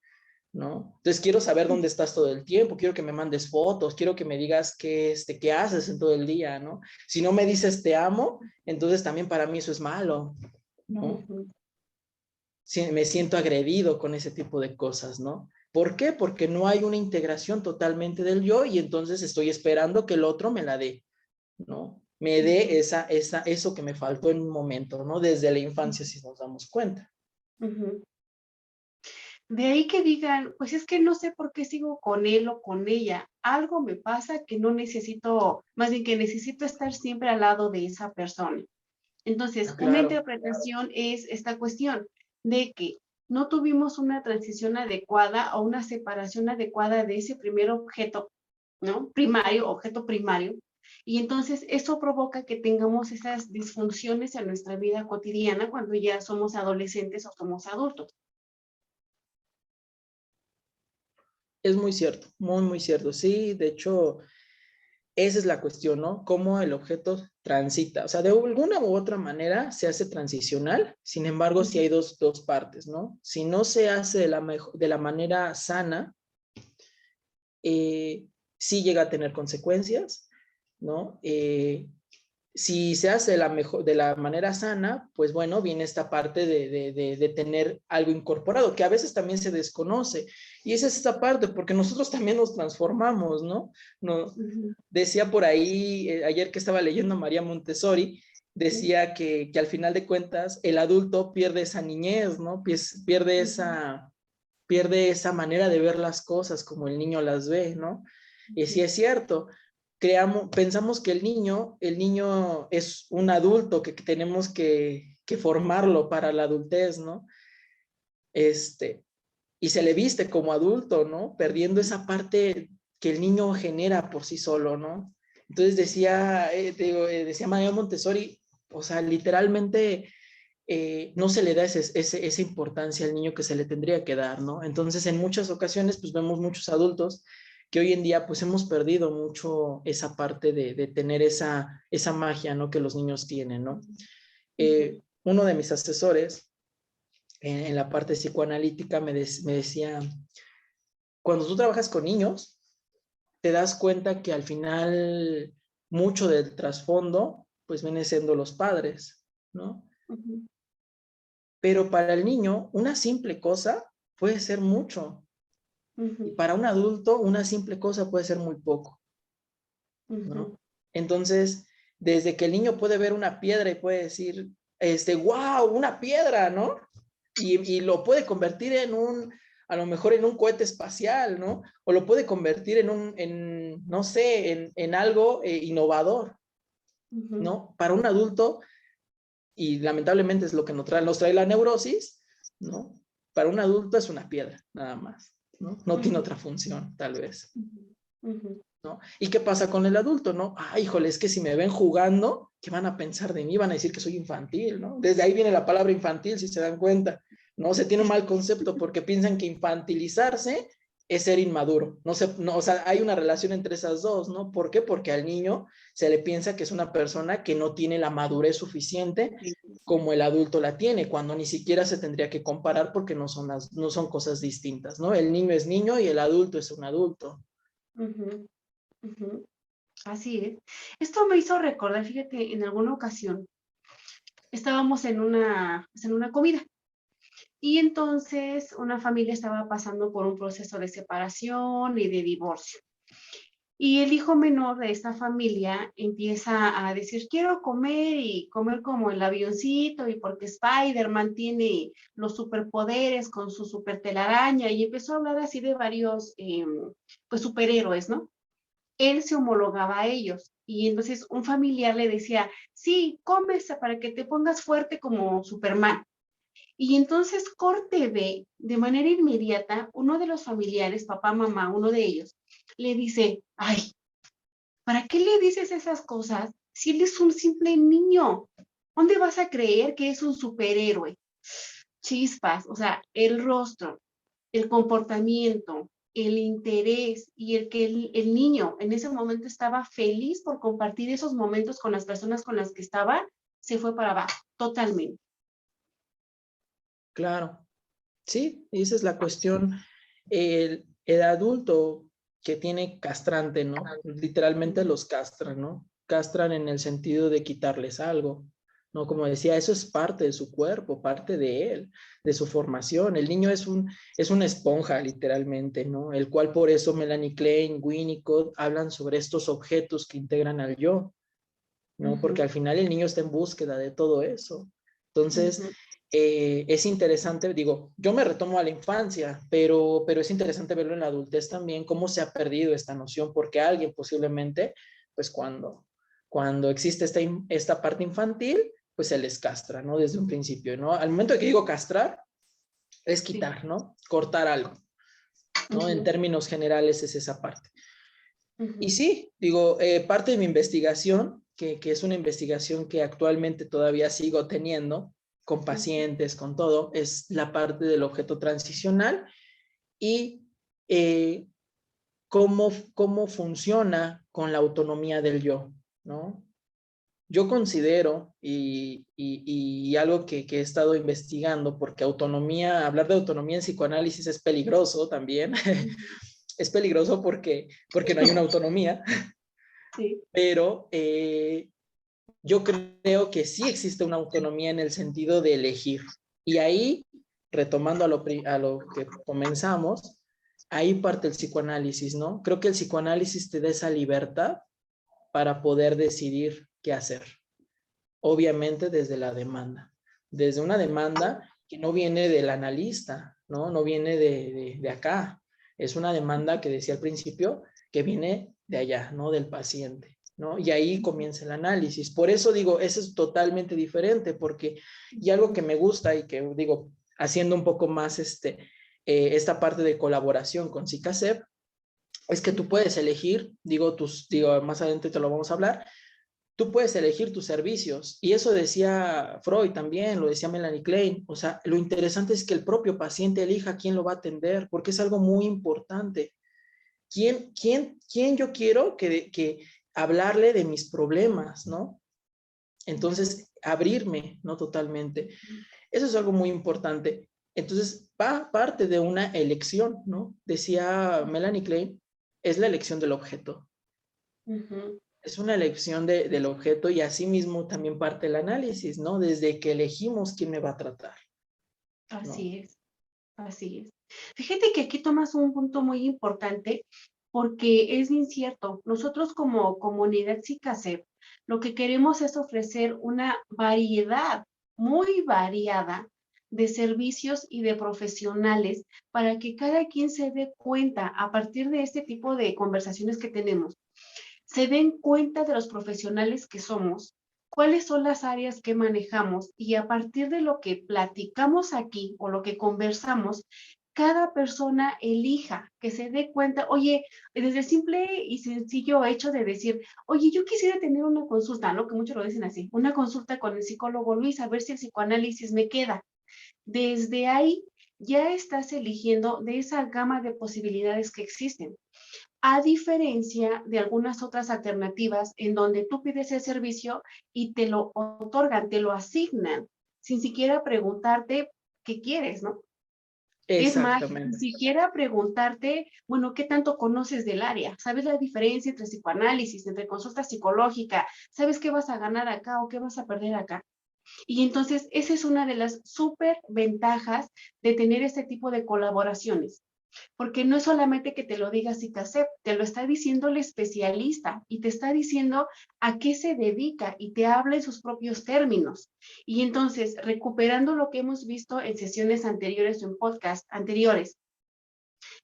¿no? Entonces quiero saber dónde estás todo el tiempo, quiero que me mandes fotos, quiero que me digas qué haces en todo el día, ¿no? Si no me dices te amo, entonces también para mí eso es malo, ¿no? Sí, me siento agredido con ese tipo de cosas, ¿no? ¿Por qué? Porque no hay una integración totalmente del yo y entonces estoy esperando que el otro me la dé, ¿no? Me dé eso que me faltó en un momento, ¿no? Desde la infancia, si nos damos cuenta. De ahí que digan, pues es que no sé por qué sigo con él o con ella. Algo me pasa que no necesito, más bien que necesito estar siempre al lado de esa persona. Entonces, Ah, una claro. interpretación es esta cuestión de que no tuvimos una transición adecuada o una separación adecuada de ese primer objeto, ¿no? Primario, objeto primario. Y entonces eso provoca que tengamos esas disfunciones en nuestra vida cotidiana cuando ya somos adolescentes o somos adultos. Es muy cierto, muy, muy cierto. Sí, de hecho, esa es la cuestión, ¿no? Cómo el objeto transita. O sea, de alguna u otra manera se hace transicional. Sin embargo, sí hay dos partes, ¿no? Si no se hace de la manera sana, sí llega a tener consecuencias, ¿no? Si se hace de la manera sana, pues bueno, viene esta parte de tener algo incorporado, que a veces también se desconoce. Y esa es esta parte, porque nosotros también nos transformamos, ¿no? Decía por ahí, ayer que estaba leyendo a María Montessori, decía que al final de cuentas el adulto pierde esa niñez, ¿no? Pierde esa manera de ver las cosas como el niño las ve, ¿no? Y sí es cierto, pensamos que el niño es un adulto que tenemos que formarlo para la adultez, ¿no? Y se le viste como adulto, ¿no? Perdiendo esa parte que el niño genera por sí solo, ¿no? Entonces decía María Montessori, o sea, literalmente no se le da esa importancia al niño que se le tendría que dar, ¿no? Entonces, en muchas ocasiones, pues vemos muchos adultos que hoy en día, pues hemos perdido mucho esa parte de tener esa magia, ¿no? Que los niños tienen, ¿no? Uno de mis asesores en la parte psicoanalítica me decía, cuando tú trabajas con niños, te das cuenta que al final mucho del trasfondo, pues viene siendo los padres, ¿no? Pero para el niño, una simple cosa puede ser mucho. Y para un adulto, una simple cosa puede ser muy poco, ¿no? Entonces, desde que el niño puede ver una piedra y puede decir, wow, una piedra, ¿no? Y lo puede convertir a lo mejor en un cohete espacial, ¿no? O lo puede convertir no sé, en algo innovador, ¿no? Para un adulto, y lamentablemente es lo que nos trae la neurosis, ¿no? Para un adulto es una piedra, nada más, ¿no? No tiene otra función, tal vez, ¿no? ¿Y qué pasa con el adulto, no? Ah, híjole, es que si me ven jugando, ¿qué van a pensar de mí? Van a decir que soy infantil, ¿no? Desde ahí viene la palabra infantil, si se dan cuenta, ¿no? Se tiene un mal concepto porque piensan que infantilizarse es ser inmaduro. O sea, hay una relación entre esas dos, ¿no? ¿Por qué? Porque al niño se le piensa que es una persona que no tiene la madurez suficiente como el adulto la tiene, cuando ni siquiera se tendría que comparar porque no son cosas distintas, ¿no? El niño es niño y el adulto es un adulto. Así es. Esto me hizo recordar, fíjate, en alguna ocasión estábamos en una comida y entonces una familia estaba pasando por un proceso de separación y de divorcio. Y el hijo menor de esta familia empieza a decir, quiero comer y comer como el avioncito y porque Spider-Man tiene los superpoderes con su super telaraña y empezó a hablar así de varios pues superhéroes, ¿no? Él se homologaba a ellos. Y entonces un familiar le decía, sí, come para que te pongas fuerte como Superman. Y entonces corte B, de manera inmediata, uno de los familiares, papá, mamá, uno de ellos, le dice, ay, ¿para qué le dices esas cosas si él es un simple niño? ¿Dónde vas a creer que es un superhéroe? Chispas, o sea, el rostro, el comportamiento, el interés y el que el niño en ese momento estaba feliz por compartir esos momentos con las personas con las que estaba, se fue para abajo, totalmente. Claro, sí, y esa es la cuestión. el adulto que tiene castrante, ¿no? Literalmente los castran, ¿no? Castran en el sentido de quitarles algo, ¿no? Como decía, eso es parte de su cuerpo, parte de él, de su formación. El niño es una esponja, literalmente, ¿no? El cual por eso Melanie Klein, Winnicott hablan sobre estos objetos que integran al yo, ¿no? Porque al final el niño está en búsqueda de todo eso. Entonces, es interesante, digo, yo me retomo a la infancia, pero es interesante verlo en la adultez también, cómo se ha perdido esta noción, porque alguien posiblemente, pues cuando existe esta parte infantil, pues se les castra, ¿no? Desde un principio, ¿no? Al momento de que digo castrar, es quitar, ¿no? Cortar algo, ¿no? En términos generales es esa parte. Y sí, digo, parte de mi investigación, que es una investigación que actualmente todavía sigo teniendo con pacientes, con todo, es la parte del objeto transicional y cómo funciona con la autonomía del yo, ¿no? Yo considero, y algo que he estado investigando, porque hablar de autonomía en psicoanálisis es peligroso también, es peligroso porque no hay una autonomía, Sí. pero yo creo que sí existe una autonomía en el sentido de elegir. Y ahí, retomando a lo que comenzamos, ahí parte el psicoanálisis, ¿no? Creo que el psicoanálisis te da esa libertad para poder decidir qué hacer. Obviamente desde la demanda. Desde una demanda que no viene del analista, ¿no? No viene de acá. Es una demanda que decía al principio que viene de allá, ¿no? Del paciente, ¿no? Y ahí comienza el análisis. Por eso digo, eso es totalmente diferente, porque, y algo que me gusta y que digo, haciendo un poco más esta parte de colaboración con CICASEP, es que tú puedes elegir, digo, más adelante te lo vamos a hablar, tú puedes elegir tus servicios. Y eso decía Freud también, lo decía Melanie Klein. O sea, lo interesante es que el propio paciente elija quién lo va a atender, porque es algo muy importante. ¿Quién yo quiero que hablarle de mis problemas, ¿no? Entonces, abrirme, ¿no? Totalmente. Eso es algo muy importante. Entonces, va parte de una elección, ¿no? Decía Melanie Klein, es la elección del objeto. Es una elección del objeto y asimismo también parte el análisis, ¿no? Desde que elegimos quién me va a tratar, ¿no? Así es, así es. Fíjate que aquí tomas un punto muy importante porque es incierto. Nosotros como comunidad CICASEP, lo que queremos es ofrecer una variedad muy variada de servicios y de profesionales para que cada quien se dé cuenta a partir de este tipo de conversaciones que tenemos, se den cuenta de los profesionales que somos, cuáles son las áreas que manejamos y a partir de lo que platicamos aquí o lo que conversamos, cada persona elija, que se dé cuenta, oye, desde el simple y sencillo hecho de decir, oye, yo quisiera tener una consulta, ¿no? Que muchos lo dicen así, una consulta con el psicólogo Luis, a ver si el psicoanálisis me queda. Desde ahí ya estás eligiendo de esa gama de posibilidades que existen, a diferencia de algunas otras alternativas en donde tú pides el servicio y te lo otorgan, te lo asignan, sin siquiera preguntarte qué quieres, ¿no? Es más, ni Exactamente. siquiera preguntarte, bueno, ¿qué tanto conoces del área? ¿Sabes la diferencia entre psicoanálisis, entre consulta psicológica? ¿Sabes qué vas a ganar acá o qué vas a perder acá? Y entonces, esa es una de las súper ventajas de tener este tipo de colaboraciones. Porque no es solamente que te lo diga CICASEP, te lo está diciendo el especialista y te está diciendo a qué se dedica y te habla en sus propios términos. Y entonces, recuperando lo que hemos visto en sesiones anteriores o en podcast anteriores,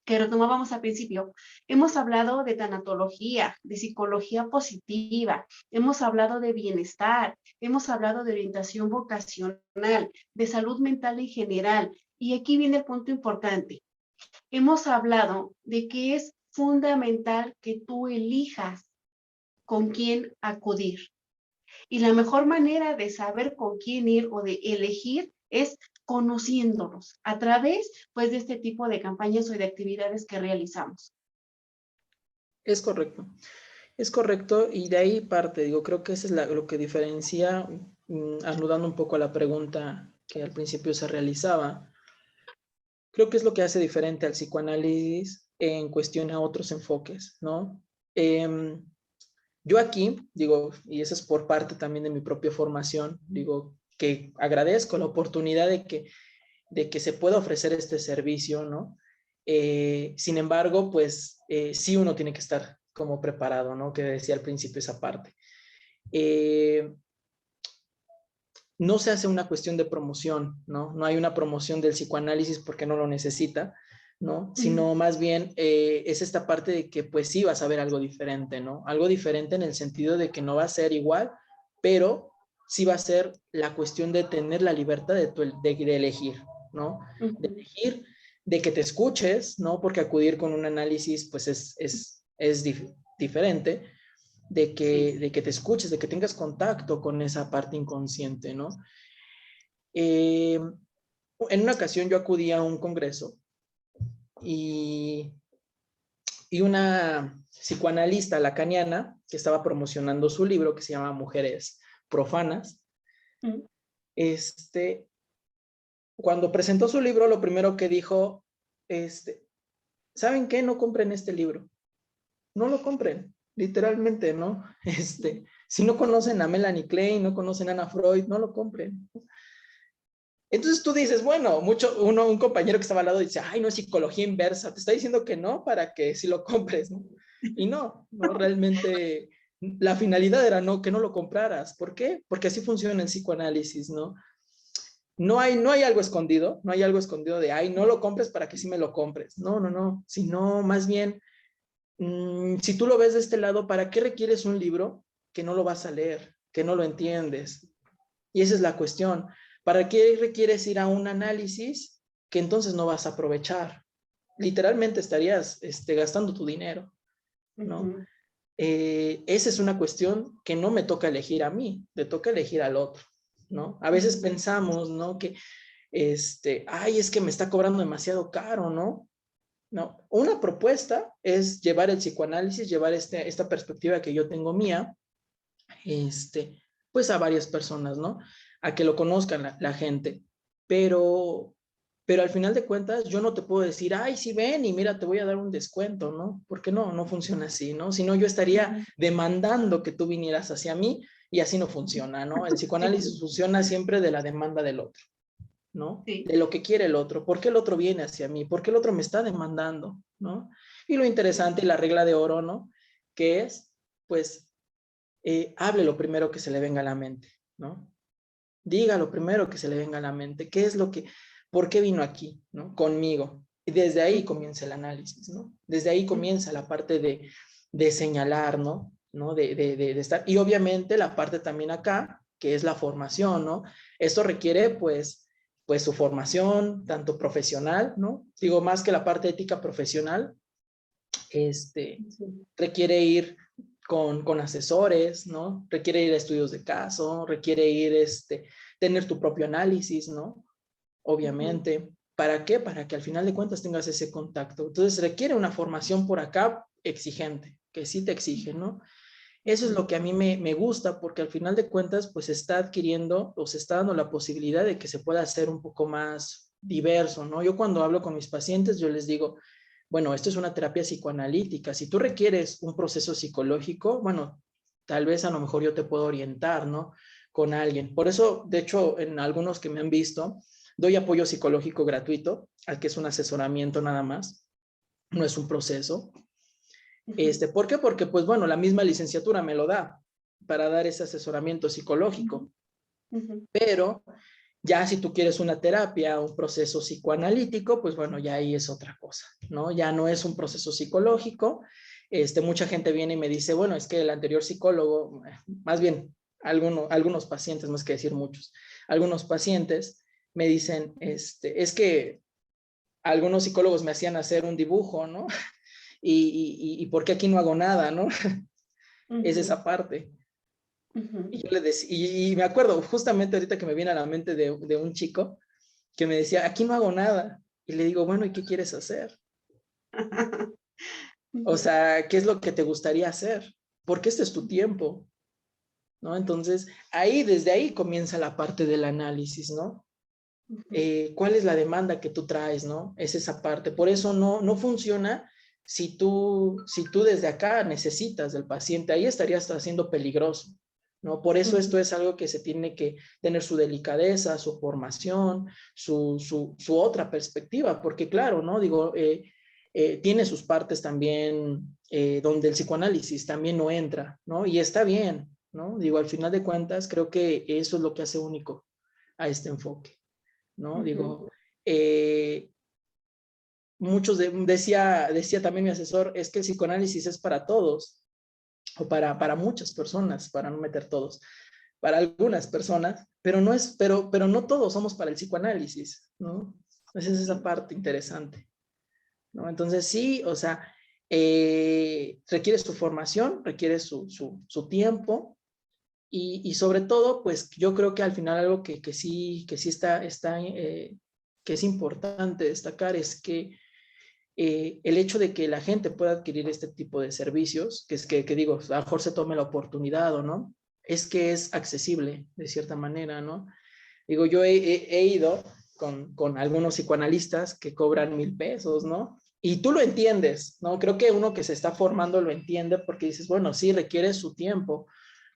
que retomábamos al principio, hemos hablado de tanatología, de psicología positiva, hemos hablado de bienestar, hemos hablado de orientación vocacional, de salud mental en general. Y aquí viene el punto importante. Hemos hablado de que es fundamental que tú elijas con quién acudir. Y la mejor manera de saber con quién ir o de elegir es conociéndolos a través, pues, de este tipo de campañas o de actividades que realizamos. Es correcto. Es correcto y de ahí parte, digo, creo que eso es lo que diferencia, anudando un poco a la pregunta que al principio se realizaba, creo que es lo que hace diferente al psicoanálisis en cuestión a otros enfoques, ¿no? Yo aquí, digo, y eso es por parte también de mi propia formación, digo, que agradezco la oportunidad de que se pueda ofrecer este servicio, ¿no? Sin embargo, pues sí uno tiene que estar como preparado, ¿no? Que decía al principio esa parte. No se hace una cuestión de promoción, ¿no? No hay una promoción del psicoanálisis porque no lo necesita, ¿no? Sino más bien es esta parte de que pues sí vas a ver algo diferente, ¿no? Algo diferente en el sentido de que no va a ser igual, pero sí va a ser la cuestión de tener la libertad de elegir, ¿no? De elegir, de que te escuches, ¿no? Porque acudir con un análisis pues es diferente, de que te escuches, de que tengas contacto con esa parte inconsciente, ¿no? En una ocasión yo acudí a un congreso y, y una psicoanalista lacaniana que estaba promocionando su libro que se llama Mujeres Profanas, cuando presentó su libro, lo primero que dijo, ¿saben qué? No compren este libro. No lo compren, literalmente, ¿no? Si no conocen a Melanie Klein, no conocen a Ana Freud, no lo compren. Entonces tú dices, bueno, un compañero que estaba al lado dice, ay, no es psicología inversa, te está diciendo que no para que si lo compres, ¿no? Y no, realmente la finalidad era no, que no lo compraras. ¿Por qué? Porque así funciona el psicoanálisis, ¿no? No hay algo escondido, no hay algo escondido de, ay, no lo compres para que sí me lo compres. No, sino más bien, si tú lo ves de este lado, ¿para qué requieres un libro que no lo vas a leer, que no lo entiendes? Y esa es la cuestión. ¿Para qué requieres ir a un análisis que entonces no vas a aprovechar? Literalmente estarías gastando tu dinero, ¿no? Esa es una cuestión que no me toca elegir a mí, le toca elegir al otro, ¿no? A veces pensamos, ¿no? Que, ay, es que me está cobrando demasiado caro, ¿no? No, una propuesta es llevar el psicoanálisis, llevar esta perspectiva que yo tengo mía, pues a varias personas, ¿no? A que lo conozcan la gente. Pero, pero al final de cuentas, yo no te puedo decir, ay, sí, ven y mira, te voy a dar un descuento, ¿no? Porque no funciona así, ¿no? Si no, yo estaría demandando que tú vinieras hacia mí y así no funciona, ¿no? El psicoanálisis funciona siempre de la demanda del otro, ¿no? Sí. De lo que quiere el otro. ¿Por qué el otro viene hacia mí? ¿Por qué el otro me está demandando? ¿No? Y lo interesante y la regla de oro, ¿no? Que es, pues, hable lo primero que se le venga a la mente, ¿no? Diga lo primero que se le venga a la mente. ¿Qué es lo que, por qué vino aquí, ¿no? Conmigo. Y desde ahí comienza el análisis, ¿no? Desde ahí comienza la parte de señalar, ¿no? De estar. Y obviamente la parte también acá, que es la formación, ¿no? Esto requiere, pues su formación, tanto profesional, ¿no? Digo, más que la parte ética profesional, requiere ir con asesores, ¿no? Requiere ir a estudios de caso, requiere ir, tener tu propio análisis, ¿no? Obviamente. ¿Para qué? Para que al final de cuentas tengas ese contacto. Entonces requiere una formación por acá exigente, que sí te exige, ¿no? Eso es lo que a mí me gusta porque al final de cuentas pues está adquiriendo o se está dando la posibilidad de que se pueda hacer un poco más diverso, ¿no? Yo cuando hablo con mis pacientes yo les digo, bueno, esto es una terapia psicoanalítica. Si tú requieres un proceso psicológico, bueno, tal vez a lo mejor yo te puedo orientar, ¿no? Con alguien. Por eso, de hecho, en algunos que me han visto, doy apoyo psicológico gratuito, al que es un asesoramiento nada más, no es un proceso. ¿Por qué? Porque, pues bueno, la misma licenciatura me lo da para dar ese asesoramiento psicológico. Pero ya si tú quieres una terapia, un proceso psicoanalítico, pues bueno, ya ahí es otra cosa, ¿no? Ya no es un proceso psicológico. Mucha gente viene y me dice, bueno, es que el anterior psicólogo, más bien algunos pacientes, más que decir muchos, algunos pacientes me dicen, es que algunos psicólogos me hacían hacer un dibujo, ¿no? Y ¿por qué aquí no hago nada, no? Es esa parte. Y yo le decía, y me acuerdo justamente ahorita que me viene a la mente de un chico que me decía, aquí no hago nada. Y le digo, bueno, ¿y qué quieres hacer? O sea, ¿qué es lo que te gustaría hacer? Porque este es tu tiempo, ¿no? Entonces, desde ahí comienza la parte del análisis, ¿no? ¿Cuál es la demanda que tú traes, no? Es esa parte. Por eso no funciona si tú desde acá necesitas del paciente. Ahí estarías haciendo peligroso, ¿no? Por eso esto es algo que se tiene que tener su delicadeza, su formación, su otra perspectiva, porque claro, ¿no? Digo, tiene sus partes también donde el psicoanálisis también no entra, ¿no? Y está bien, ¿no? Digo, al final de cuentas, creo que eso es lo que hace único a este enfoque, ¿no? Digo, decía también mi asesor, es que el psicoanálisis es para todos, o para muchas personas, para no meter todos, para algunas personas, pero no todos somos para el psicoanálisis, ¿no? Esa es esa parte interesante, ¿no? Entonces sí, o sea, requiere su formación, requiere su tiempo, y sobre todo, pues yo creo que al final algo que sí está que es importante destacar es que el hecho de que la gente pueda adquirir este tipo de servicios, que es que digo, a lo mejor se tome la oportunidad o no, es que es accesible de cierta manera, ¿no? Digo, yo he ido con algunos psicoanalistas que cobran 1,000 pesos, ¿no? Y tú lo entiendes, ¿no? Creo que uno que se está formando lo entiende porque dices, bueno, sí, requiere su tiempo,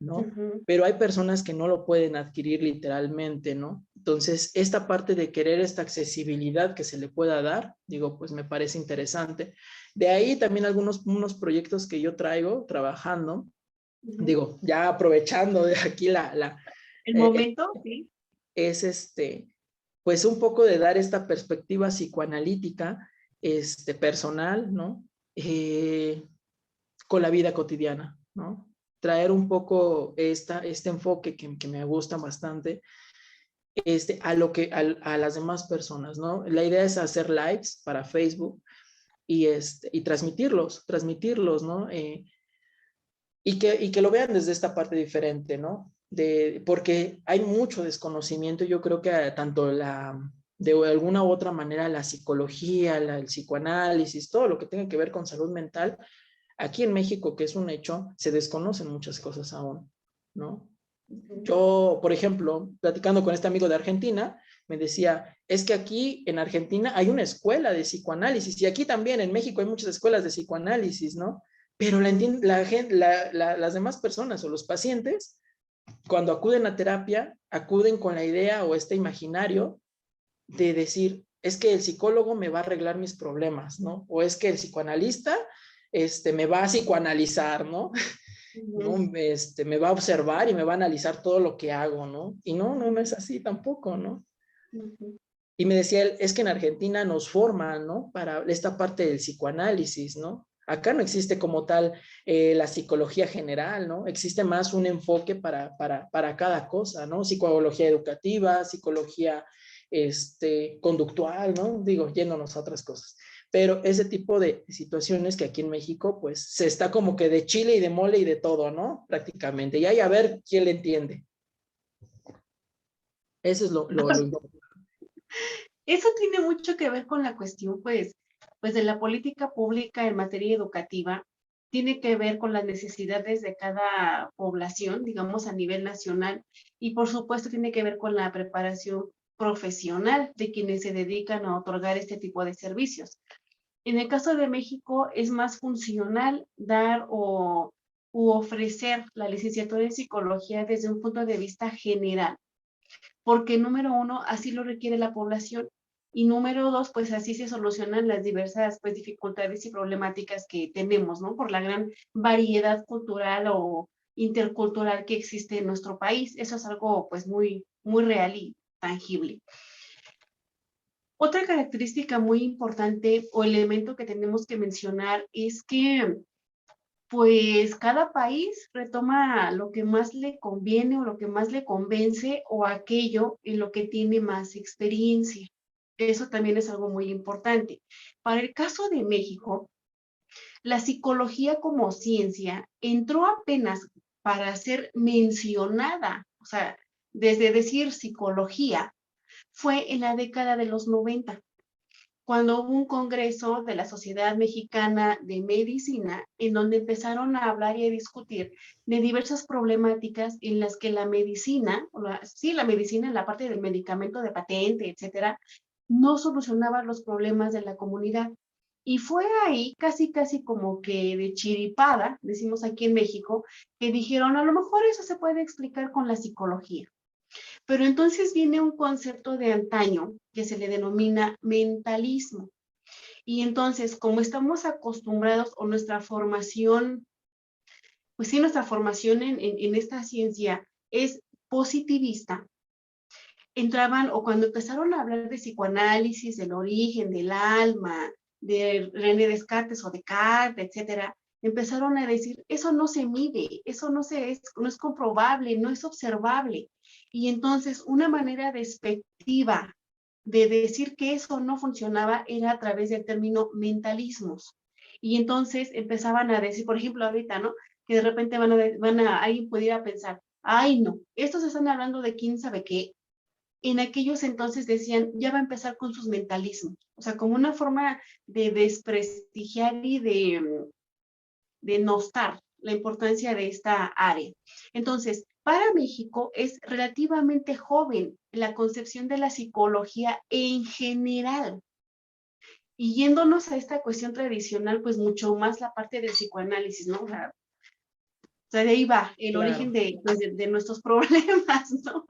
¿no? Pero hay personas que no lo pueden adquirir literalmente, ¿no? Entonces, esta parte de querer esta accesibilidad que se le pueda dar, digo, pues me parece interesante. De ahí también unos proyectos que yo traigo trabajando, digo, ya aprovechando de aquí El momento, sí. es pues un poco de dar esta perspectiva psicoanalítica, personal, ¿no? Con la vida cotidiana, ¿no? Traer un poco este enfoque que me gusta bastante, a las demás personas, ¿no? La idea es hacer lives para Facebook y transmitirlos, ¿no? Y que lo vean desde esta parte diferente, ¿no? Porque hay mucho desconocimiento, yo creo que tanto de alguna u otra manera la psicología, el psicoanálisis, todo lo que tenga que ver con salud mental, aquí en México, que es un hecho, se desconocen muchas cosas aún, ¿no? Yo, por ejemplo, platicando con este amigo de Argentina, me decía, es que aquí en Argentina hay una escuela de psicoanálisis y aquí también en México hay muchas escuelas de psicoanálisis, ¿no? Pero las demás personas o los pacientes, cuando acuden a terapia, acuden con la idea o este imaginario de decir, es que el psicólogo me va a arreglar mis problemas, ¿no? O es que el psicoanalista me va a psicoanalizar, ¿no? ¿No? Me va a observar y me va a analizar todo lo que hago, ¿no? Y no es así tampoco, ¿no? Y me decía él, es que en Argentina nos forman, ¿no? Para esta parte del psicoanálisis, ¿no? Acá no existe como tal la psicología general, ¿no? Existe más un enfoque para cada cosa, ¿no? Psicología educativa, psicología conductual, ¿no? Digo, yéndonos a otras cosas. Pero ese tipo de situaciones que aquí en México, pues, se está como que de chile y de mole y de todo, ¿no? Prácticamente. Y ahí a ver quién le entiende. Eso es lo importante. Eso tiene mucho que ver con la cuestión, pues de la política pública en materia educativa. Tiene que ver con las necesidades de cada población, digamos, a nivel nacional. Y por supuesto tiene que ver con la preparación profesional de quienes se dedican a otorgar este tipo de servicios. En el caso de México es más funcional dar u ofrecer la licenciatura en psicología desde un punto de vista general, porque número uno, así lo requiere la población, y número dos, pues así se solucionan las diversas pues dificultades y problemáticas que tenemos, ¿no? Por la gran variedad cultural o intercultural que existe en nuestro país. Eso es algo pues muy, muy real y tangible. Otra característica muy importante o elemento que tenemos que mencionar es que pues cada país retoma lo que más le conviene o lo que más le convence o aquello en lo que tiene más experiencia. Eso también es algo muy importante. Para el caso de México, la psicología como ciencia entró apenas para ser mencionada, o sea, desde decir psicología, fue en la década de los 90, cuando hubo un congreso de la Sociedad Mexicana de Medicina, en donde empezaron a hablar y a discutir de diversas problemáticas en las que la medicina, la medicina en la parte del medicamento de patente, etcétera, no solucionaba los problemas de la comunidad. Y fue ahí, casi, casi como que de chiripada, decimos aquí en México, que dijeron, a lo mejor eso se puede explicar con la psicología. Pero entonces viene un concepto de antaño que se le denomina mentalismo. Y entonces, como estamos acostumbrados o nuestra formación, pues sí, nuestra formación en esta ciencia es positivista, entraban o cuando empezaron a hablar de psicoanálisis, del origen, del alma, de René Descartes o Descartes, etcétera, empezaron a decir, eso no se mide, eso no es comprobable, no es observable. Y entonces una manera despectiva de decir que eso no funcionaba era a través del término mentalismos. Y entonces empezaban a decir, por ejemplo, ahorita, ¿no? Que de repente alguien pudiera pensar, ay, no, estos están hablando de quién sabe qué. En aquellos entonces decían, ya va a empezar con sus mentalismos, o sea, como una forma de desprestigiar y de nostar la importancia de esta área. Entonces, para México es relativamente joven la concepción de la psicología en general. Y yéndonos a esta cuestión tradicional, pues mucho más la parte del psicoanálisis, ¿no? O sea, de ahí va el origen Claro. pues, de nuestros problemas, ¿no?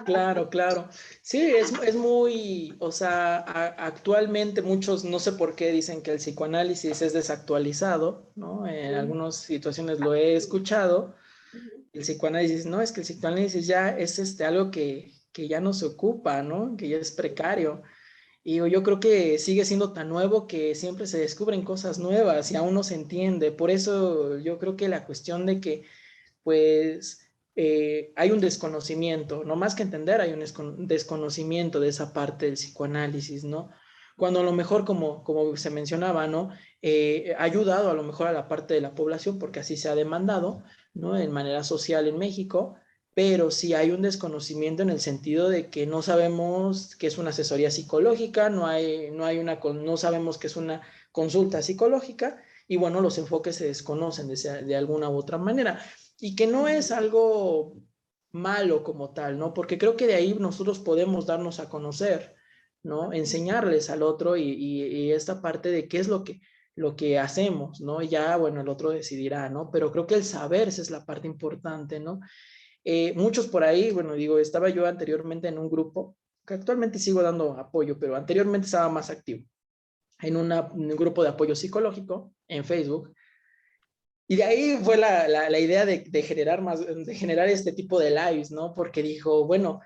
Claro, claro. Sí, es muy, o sea, actualmente muchos, no sé por qué dicen que el psicoanálisis es desactualizado, ¿no? En algunas situaciones lo he escuchado. El psicoanálisis, no, es que el psicoanálisis ya es algo que ya no se ocupa, ¿no? Que ya es precario. Y yo creo que sigue siendo tan nuevo que siempre se descubren cosas nuevas y aún no se entiende. Por eso yo creo que la cuestión de que pues hay un desconocimiento, no más que entender, hay un desconocimiento de esa parte del psicoanálisis, ¿no? Cuando a lo mejor, como se mencionaba, ¿no? Ha ayudado a lo mejor a la parte de la población, porque así se ha demandado, ¿no? En manera social en México, pero sí hay un desconocimiento en el sentido de que no sabemos qué es una asesoría psicológica, no sabemos qué es una consulta psicológica, y bueno, los enfoques se desconocen de alguna u otra manera y que no es algo malo como tal, ¿no? Porque creo que de ahí nosotros podemos darnos a conocer, ¿no? Enseñarles al otro y esta parte de qué es lo que hacemos, ¿no? Y ya, bueno, el otro decidirá, ¿no? Pero creo que el saber esa es la parte importante, ¿no? Muchos por ahí, bueno, digo, estaba yo anteriormente en un grupo, que actualmente sigo dando apoyo, pero anteriormente estaba más activo, en un grupo de apoyo psicológico en Facebook. Y de ahí fue la idea de generar este tipo de lives, ¿no? Porque dijo, bueno,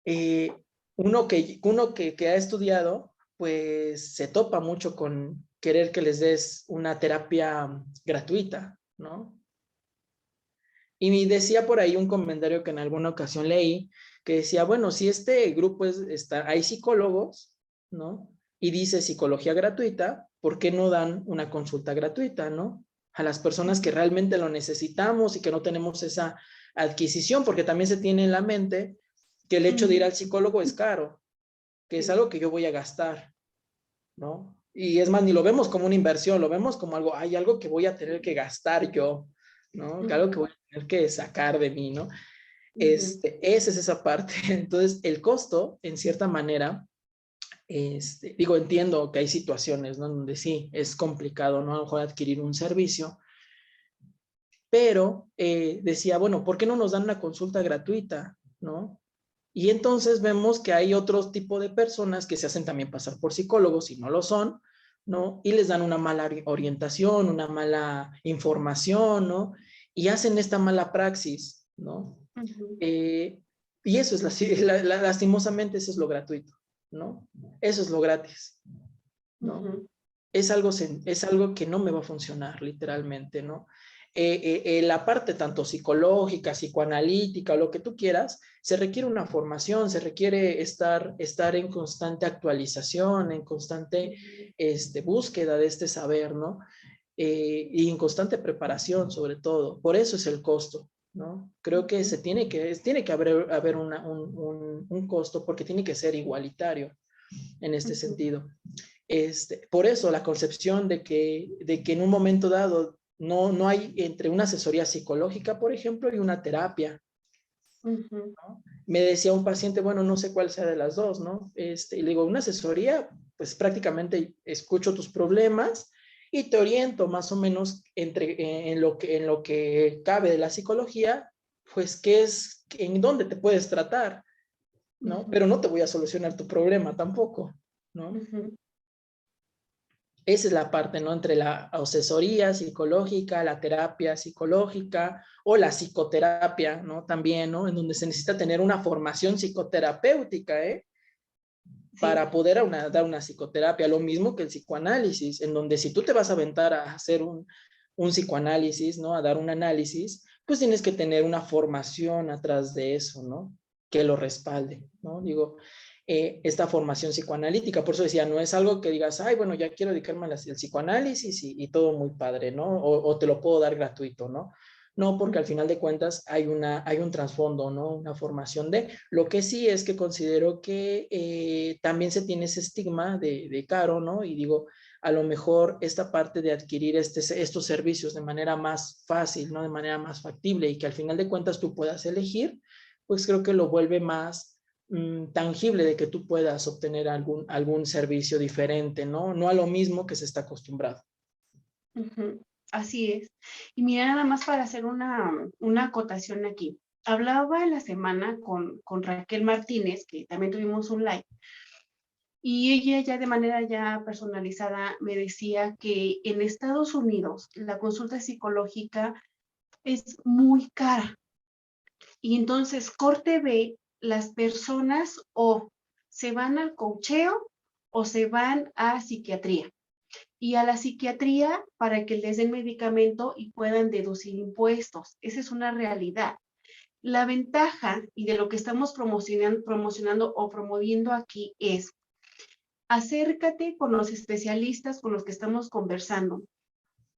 eh, uno que ha estudiado, pues se topa mucho con querer que les des una terapia gratuita, ¿no? Y decía por ahí un comentario que en alguna ocasión leí, que decía, bueno, si este grupo hay psicólogos, ¿no? Y dice psicología gratuita, ¿por qué no dan una consulta gratuita, ¿no? A las personas que realmente lo necesitamos y que no tenemos esa adquisición, porque también se tiene en la mente que el hecho de ir al psicólogo es caro, que es algo que yo voy a gastar, ¿no? Y es más, ni lo vemos como una inversión, lo vemos como algo, hay algo que voy a tener que gastar yo, ¿no? Que algo que voy a tener que sacar de mí, ¿no? Esa es esa parte. Entonces, el costo, en cierta manera, digo, entiendo que hay situaciones, ¿no? Donde sí, es complicado, ¿no? A lo mejor adquirir un servicio, pero decía, bueno, ¿por qué no nos dan una consulta gratuita, ¿no? Y entonces vemos que hay otro tipo de personas que se hacen también pasar por psicólogos y no lo son, ¿no? Y les dan una mala orientación, una mala información, ¿no? Y hacen esta mala praxis, ¿no? Eh, y eso es lastimosamente, eso es lo gratuito, ¿no? Eso es lo gratis, ¿no? Es algo que no me va a funcionar, literalmente, ¿no? La parte tanto psicológica, psicoanalítica, lo que tú quieras, se requiere una formación, se requiere estar en constante actualización, en constante búsqueda de este saber, ¿no? Y en constante preparación, sobre todo. Por eso es el costo, ¿no? Creo que tiene que haber un costo porque tiene que ser igualitario. en este sentido. Por eso la concepción de que en un momento dado no hay entre una asesoría psicológica, por ejemplo, y una terapia. ¿No? Me decía un paciente, bueno, no sé cuál sea de las dos, ¿no? Y le digo, una asesoría, pues prácticamente escucho tus problemas y te oriento más o menos en lo que cabe de la psicología, pues en dónde te puedes tratar, ¿no? Pero no te voy a solucionar tu problema tampoco, ¿no? Esa es la parte, ¿no? Entre la asesoría psicológica, la terapia psicológica o la psicoterapia, ¿no? También, ¿no? En donde se necesita tener una formación psicoterapéutica, ¿eh? Para poder dar una psicoterapia, lo mismo que el psicoanálisis, en donde si tú te vas a aventar a hacer un psicoanálisis, ¿no? A dar un análisis, pues tienes que tener una formación atrás de eso, ¿no? Que lo respalde, ¿no? Digo, esta formación psicoanalítica, por eso decía, no es algo que digas, ay, bueno, ya quiero dedicarme al psicoanálisis y todo muy padre, ¿no? O te lo puedo dar gratuito, ¿no? No, porque al final de cuentas hay un trasfondo, ¿no? Una formación de. Lo que sí es que considero que también se tiene ese estigma de caro, ¿no? Y digo, a lo mejor esta parte de adquirir estos servicios de manera más fácil, ¿no? De manera más factible y que al final de cuentas tú puedas elegir, pues creo que lo vuelve más tangible de que tú puedas obtener algún servicio diferente, ¿no? No a lo mismo que se está acostumbrado. Así es. Y mira, nada más para hacer una acotación aquí. Hablaba en la semana con Raquel Martínez, que también tuvimos un live, y ella ya de manera ya personalizada me decía que en Estados Unidos la consulta psicológica es muy cara. Y entonces, corte B, las personas o se van al coacheo o se van a psiquiatría. Y a la psiquiatría para que les den medicamento y puedan deducir impuestos. Esa es una realidad. La ventaja y de lo que estamos promocionando o promoviendo aquí es acércate con los especialistas con los que estamos conversando,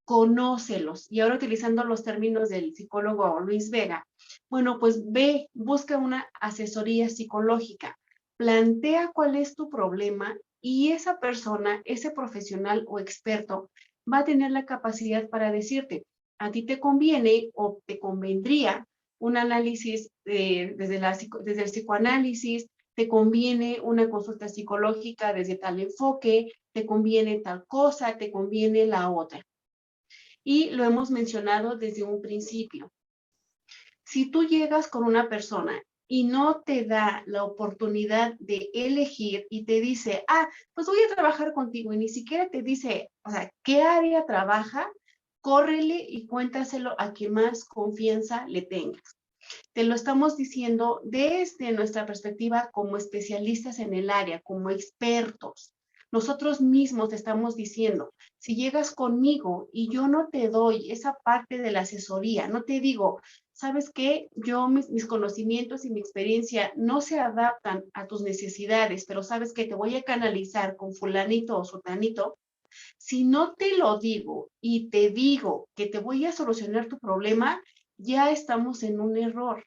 conócelos. Y ahora utilizando los términos del psicólogo Luis Vega, bueno, pues ve, busca una asesoría psicológica, plantea cuál es tu problema y esa persona, ese profesional o experto va a tener la capacidad para decirte, a ti te conviene o te convendría un análisis desde el psicoanálisis, te conviene una consulta psicológica desde tal enfoque, te conviene tal cosa, te conviene la otra. Y lo hemos mencionado desde un principio. Si tú llegas con una persona y no te da la oportunidad de elegir y te dice, pues voy a trabajar contigo y ni siquiera te dice, o sea, qué área trabaja, córrele y cuéntaselo a quien más confianza le tengas. Te lo estamos diciendo desde nuestra perspectiva como especialistas en el área, como expertos. Nosotros mismos te estamos diciendo, si llegas conmigo y yo no te doy esa parte de la asesoría, no te digo, ¿sabes qué? Yo, mis conocimientos y mi experiencia no se adaptan a tus necesidades, pero sabes que te voy a canalizar con fulanito o sotanito. Si no te lo digo y te digo que te voy a solucionar tu problema, ya estamos en un error.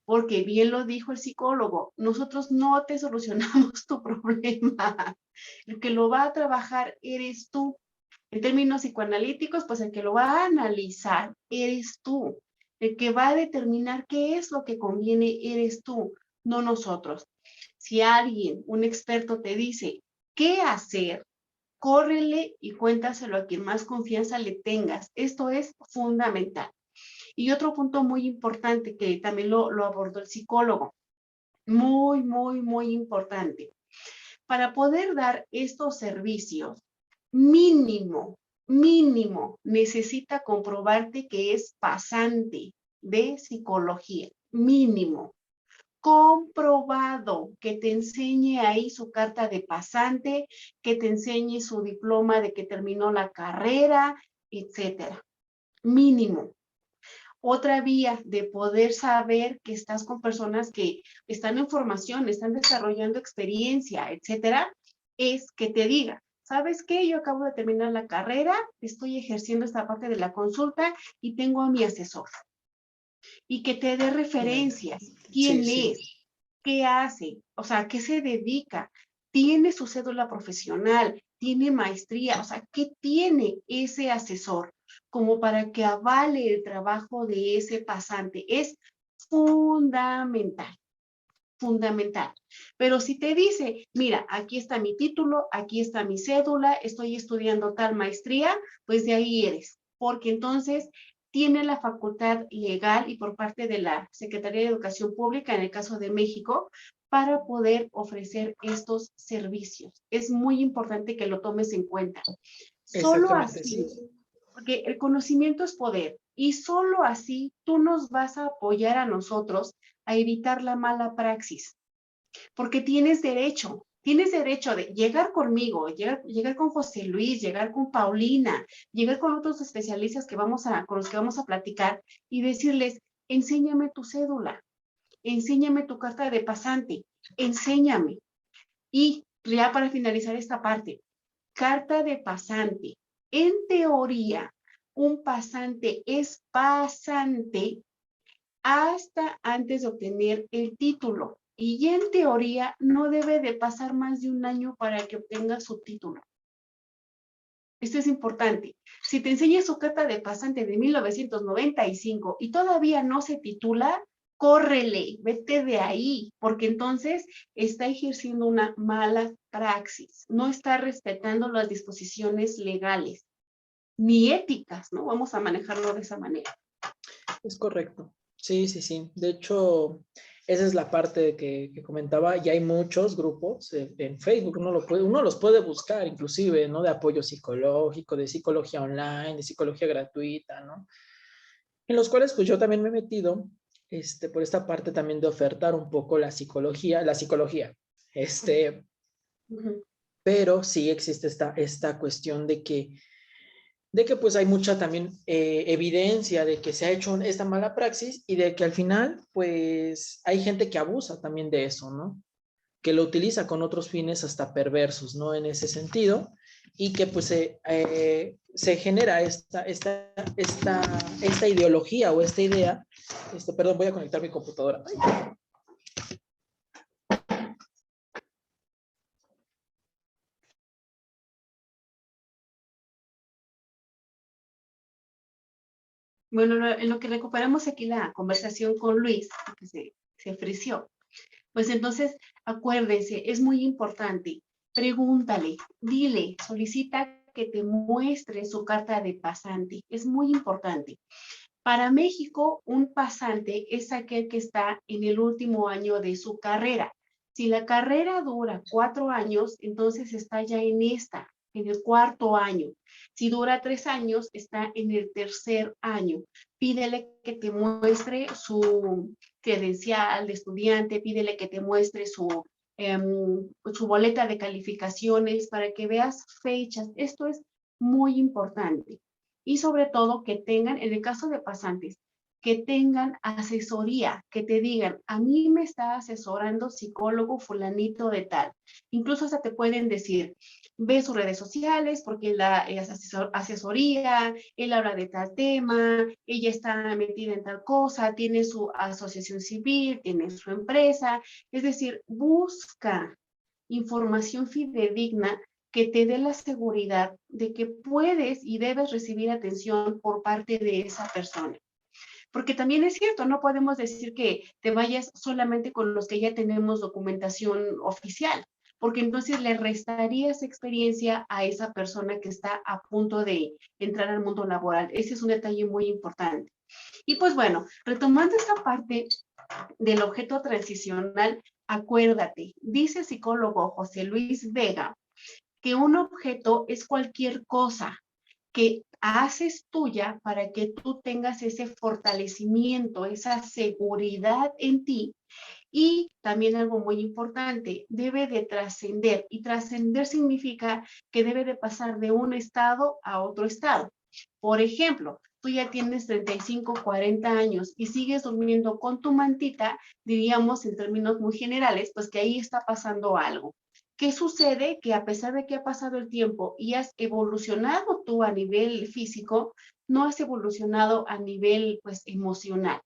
Porque bien lo dijo el psicólogo, nosotros no te solucionamos tu problema. El que lo va a trabajar eres tú. En términos psicoanalíticos, pues el que lo va a analizar eres tú. El que va a determinar qué es lo que conviene eres tú, no nosotros. Si alguien, un experto te dice qué hacer, córrele y cuéntaselo a quien más confianza le tengas. Esto es fundamental. Y otro punto muy importante que también lo abordó el psicólogo, muy, muy, muy importante. Para poder dar estos servicios, mínimo, necesita comprobarte que es pasante de psicología, mínimo. Comprobado, que te enseñe ahí su carta de pasante, que te enseñe su diploma de que terminó la carrera, etcétera. Mínimo. Otra vía de poder saber que estás con personas que están en formación, están desarrollando experiencia, etcétera, es que te diga, ¿sabes qué? Yo acabo de terminar la carrera, estoy ejerciendo esta parte de la consulta y tengo a mi asesor. Y que te dé referencias, quién es, qué hace, o sea, qué se dedica. tiene su cédula profesional, tiene maestría, o sea, ¿qué tiene ese asesor como para que avale el trabajo de ese pasante? Es fundamental, fundamental. Pero si te dice, mira, aquí está mi título, aquí está mi cédula, estoy estudiando tal maestría, pues de ahí eres, porque entonces tiene la facultad legal y por parte de la Secretaría de Educación Pública, en el caso de México, para poder ofrecer estos servicios. Es muy importante que lo tomes en cuenta. Solo Exactamente, sí. así, porque el conocimiento es poder y solo así tú nos vas a apoyar a nosotros a evitar la mala praxis, porque tienes derecho de llegar conmigo, llegar con José Luis, llegar con Paulina, llegar con otros especialistas con los que vamos a platicar y decirles, enséñame tu cédula, enséñame tu carta de pasante, enséñame. Y ya para finalizar esta parte, carta de pasante. En teoría, un pasante es pasante hasta antes de obtener el título. Y en teoría no debe de pasar más de un año para que obtenga su título. Esto es importante. Si te enseña su carta de pasante de 1995 y todavía no se titula, córrele, vete de ahí, porque entonces está ejerciendo una mala praxis, no está respetando las disposiciones legales ni éticas, ¿no? Vamos a manejarlo de esa manera. Es correcto. Sí, sí, sí. De hecho, esa es la parte que comentaba. Ya hay muchos grupos en Facebook. Uno los puede buscar, inclusive, ¿no? De apoyo psicológico, de psicología online, de psicología gratuita, ¿no? En los cuales, pues yo también me he metido, por esta parte también de ofertar un poco la psicología. Ujú. Pero sí existe esta cuestión de que pues hay mucha también evidencia de que se ha hecho esta mala praxis y de que al final pues hay gente que abusa también de eso, ¿no? Que lo utiliza con otros fines hasta perversos, ¿no? En ese sentido y que pues se genera esta ideología o esta idea, perdón, voy a conectar mi computadora. Bueno, en lo que recuperamos aquí la conversación con Luis, que se ofreció, pues entonces acuérdense, es muy importante, pregúntale, dile, solicita que te muestre su carta de pasante, es muy importante. Para México, un pasante es aquel que está en el último año de su carrera. Si la carrera dura 4 años, entonces está ya en el cuarto año. Si dura 3 años, está en el tercer año. Pídele que te muestre su credencial de estudiante, pídele que te muestre su boleta de calificaciones para que veas fechas. Esto es muy importante. Y sobre todo que tengan, en el caso de pasantes, que tengan asesoría, que te digan, a mí me está asesorando psicólogo fulanito de tal. Incluso hasta te pueden decir, ve sus redes sociales porque es asesoría, él habla de tal tema, ella está metida en tal cosa, tiene su asociación civil, tiene su empresa. Es decir, busca información fidedigna que te dé la seguridad de que puedes y debes recibir atención por parte de esa persona. Porque también es cierto, no podemos decir que te vayas solamente con los que ya tenemos documentación oficial, porque entonces le restarías experiencia a esa persona que está a punto de entrar al mundo laboral. Ese es un detalle muy importante. Y pues bueno, retomando esta parte del objeto transicional, acuérdate, dice el psicólogo José Luis Vega, que un objeto es cualquier cosa que haces tuya para que tú tengas ese fortalecimiento, esa seguridad en ti. Y también algo muy importante, debe de trascender. Y trascender significa que debe de pasar de un estado a otro estado. Por ejemplo, tú ya tienes 35, 40 años y sigues durmiendo con tu mantita, diríamos en términos muy generales, pues que ahí está pasando algo. ¿Qué sucede? Que a pesar de que ha pasado el tiempo y has evolucionado tú a nivel físico, no has evolucionado a nivel pues emocional.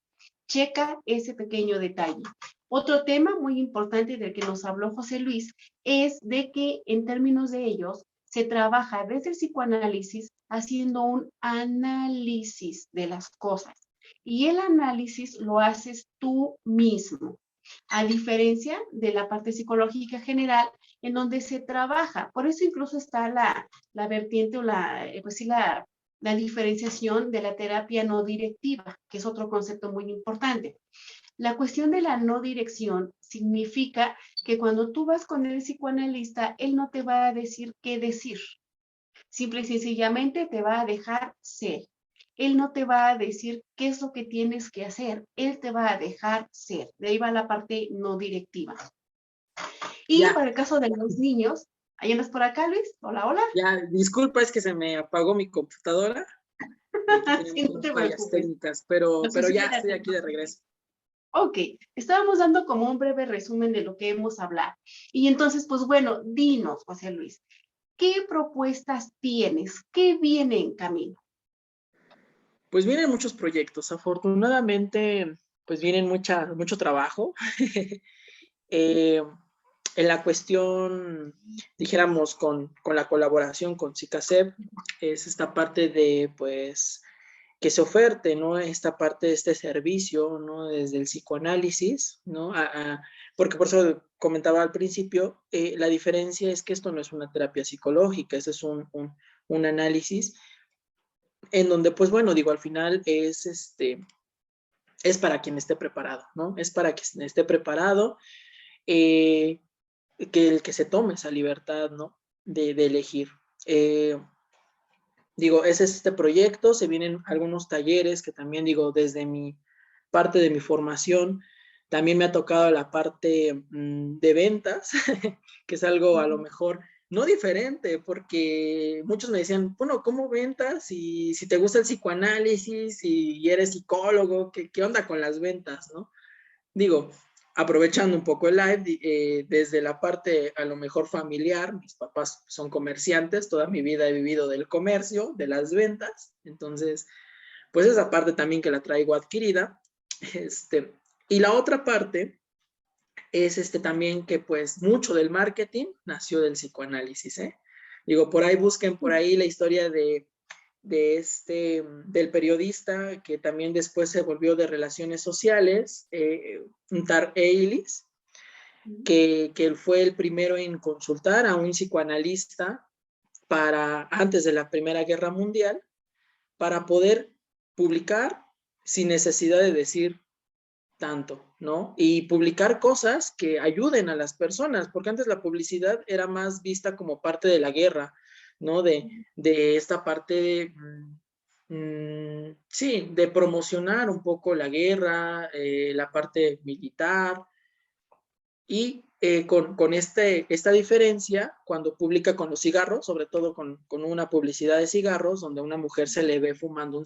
Checa ese pequeño detalle. Otro tema muy importante del que nos habló José Luis es de que en términos de ellos se trabaja desde el psicoanálisis haciendo un análisis de las cosas. Y el análisis lo haces tú mismo, a diferencia de la parte psicológica general, en donde se trabaja. Por eso incluso está la vertiente o pues sí, la diferenciación de la terapia no directiva, que es otro concepto muy importante. La cuestión de la no dirección significa que cuando tú vas con el psicoanalista, él no te va a decir qué decir. Simple y sencillamente te va a dejar ser. Él no te va a decir qué es lo que tienes que hacer. Él te va a dejar ser. De ahí va la parte no directiva. Y Ya, para el caso de los niños, ¿ahí andas por acá, Luis? Hola, hola. ya, disculpa, es que se me apagó mi computadora y aquí Sí, teníamos no unas te fallas preocupes. técnicas, No pero ya sucede a estoy ti. aquí de regreso. Ok, estábamos dando como un breve resumen de lo que hemos hablado. Y entonces, pues bueno, dinos, José Luis, ¿qué propuestas tienes? ¿Qué viene en camino? Pues vienen muchos proyectos, afortunadamente, pues vienen mucho trabajo. Eh, en la cuestión, dijéramos, con la colaboración con CICASEP, es esta parte de, pues, que se oferte, ¿no? Esta parte de este servicio, ¿no? Desde el psicoanálisis, ¿no? Porque por eso comentaba al principio, la diferencia es que esto no es una terapia psicológica, este es un análisis en donde, pues bueno, digo, al final es para quien esté preparado, ¿no? Es para quien esté preparado, eh, que el que se tome esa libertad, ¿no? De elegir. Digo, ese es este proyecto, se vienen algunos talleres que también digo, desde mi parte de mi formación, también me ha tocado la parte de ventas, que es algo a lo mejor no diferente, porque muchos me decían, bueno, ¿cómo ventas? Y si te gusta el psicoanálisis y eres psicólogo, ¿qué onda con las ventas, no? Digo, aprovechando un poco el live, desde la parte a lo mejor familiar, mis papás son comerciantes, toda mi vida he vivido del comercio, de las ventas, entonces, pues esa parte también que la traigo adquirida. Y la otra parte es también que pues mucho del marketing nació del psicoanálisis, ¿eh? Digo, por ahí busquen por ahí la historia del periodista que también después se volvió de relaciones sociales, Tar Eilis, que fue el primero en consultar a un psicoanalista antes de la Primera Guerra Mundial para poder publicar sin necesidad de decir tanto, ¿no? Y publicar cosas que ayuden a las personas, porque antes la publicidad era más vista como parte de la guerra, ¿no? De esta parte de, sí, de promocionar un poco la guerra, la parte militar, y esta diferencia, cuando publica con los cigarros, sobre todo con una publicidad de cigarros, donde a una mujer se le ve fumando un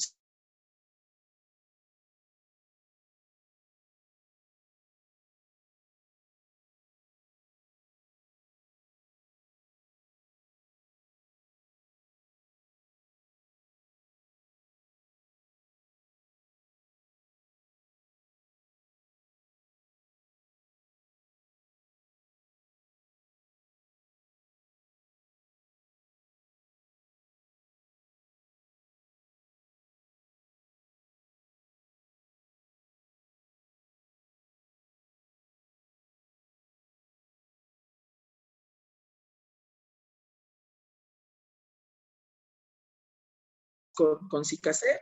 con Cicacé,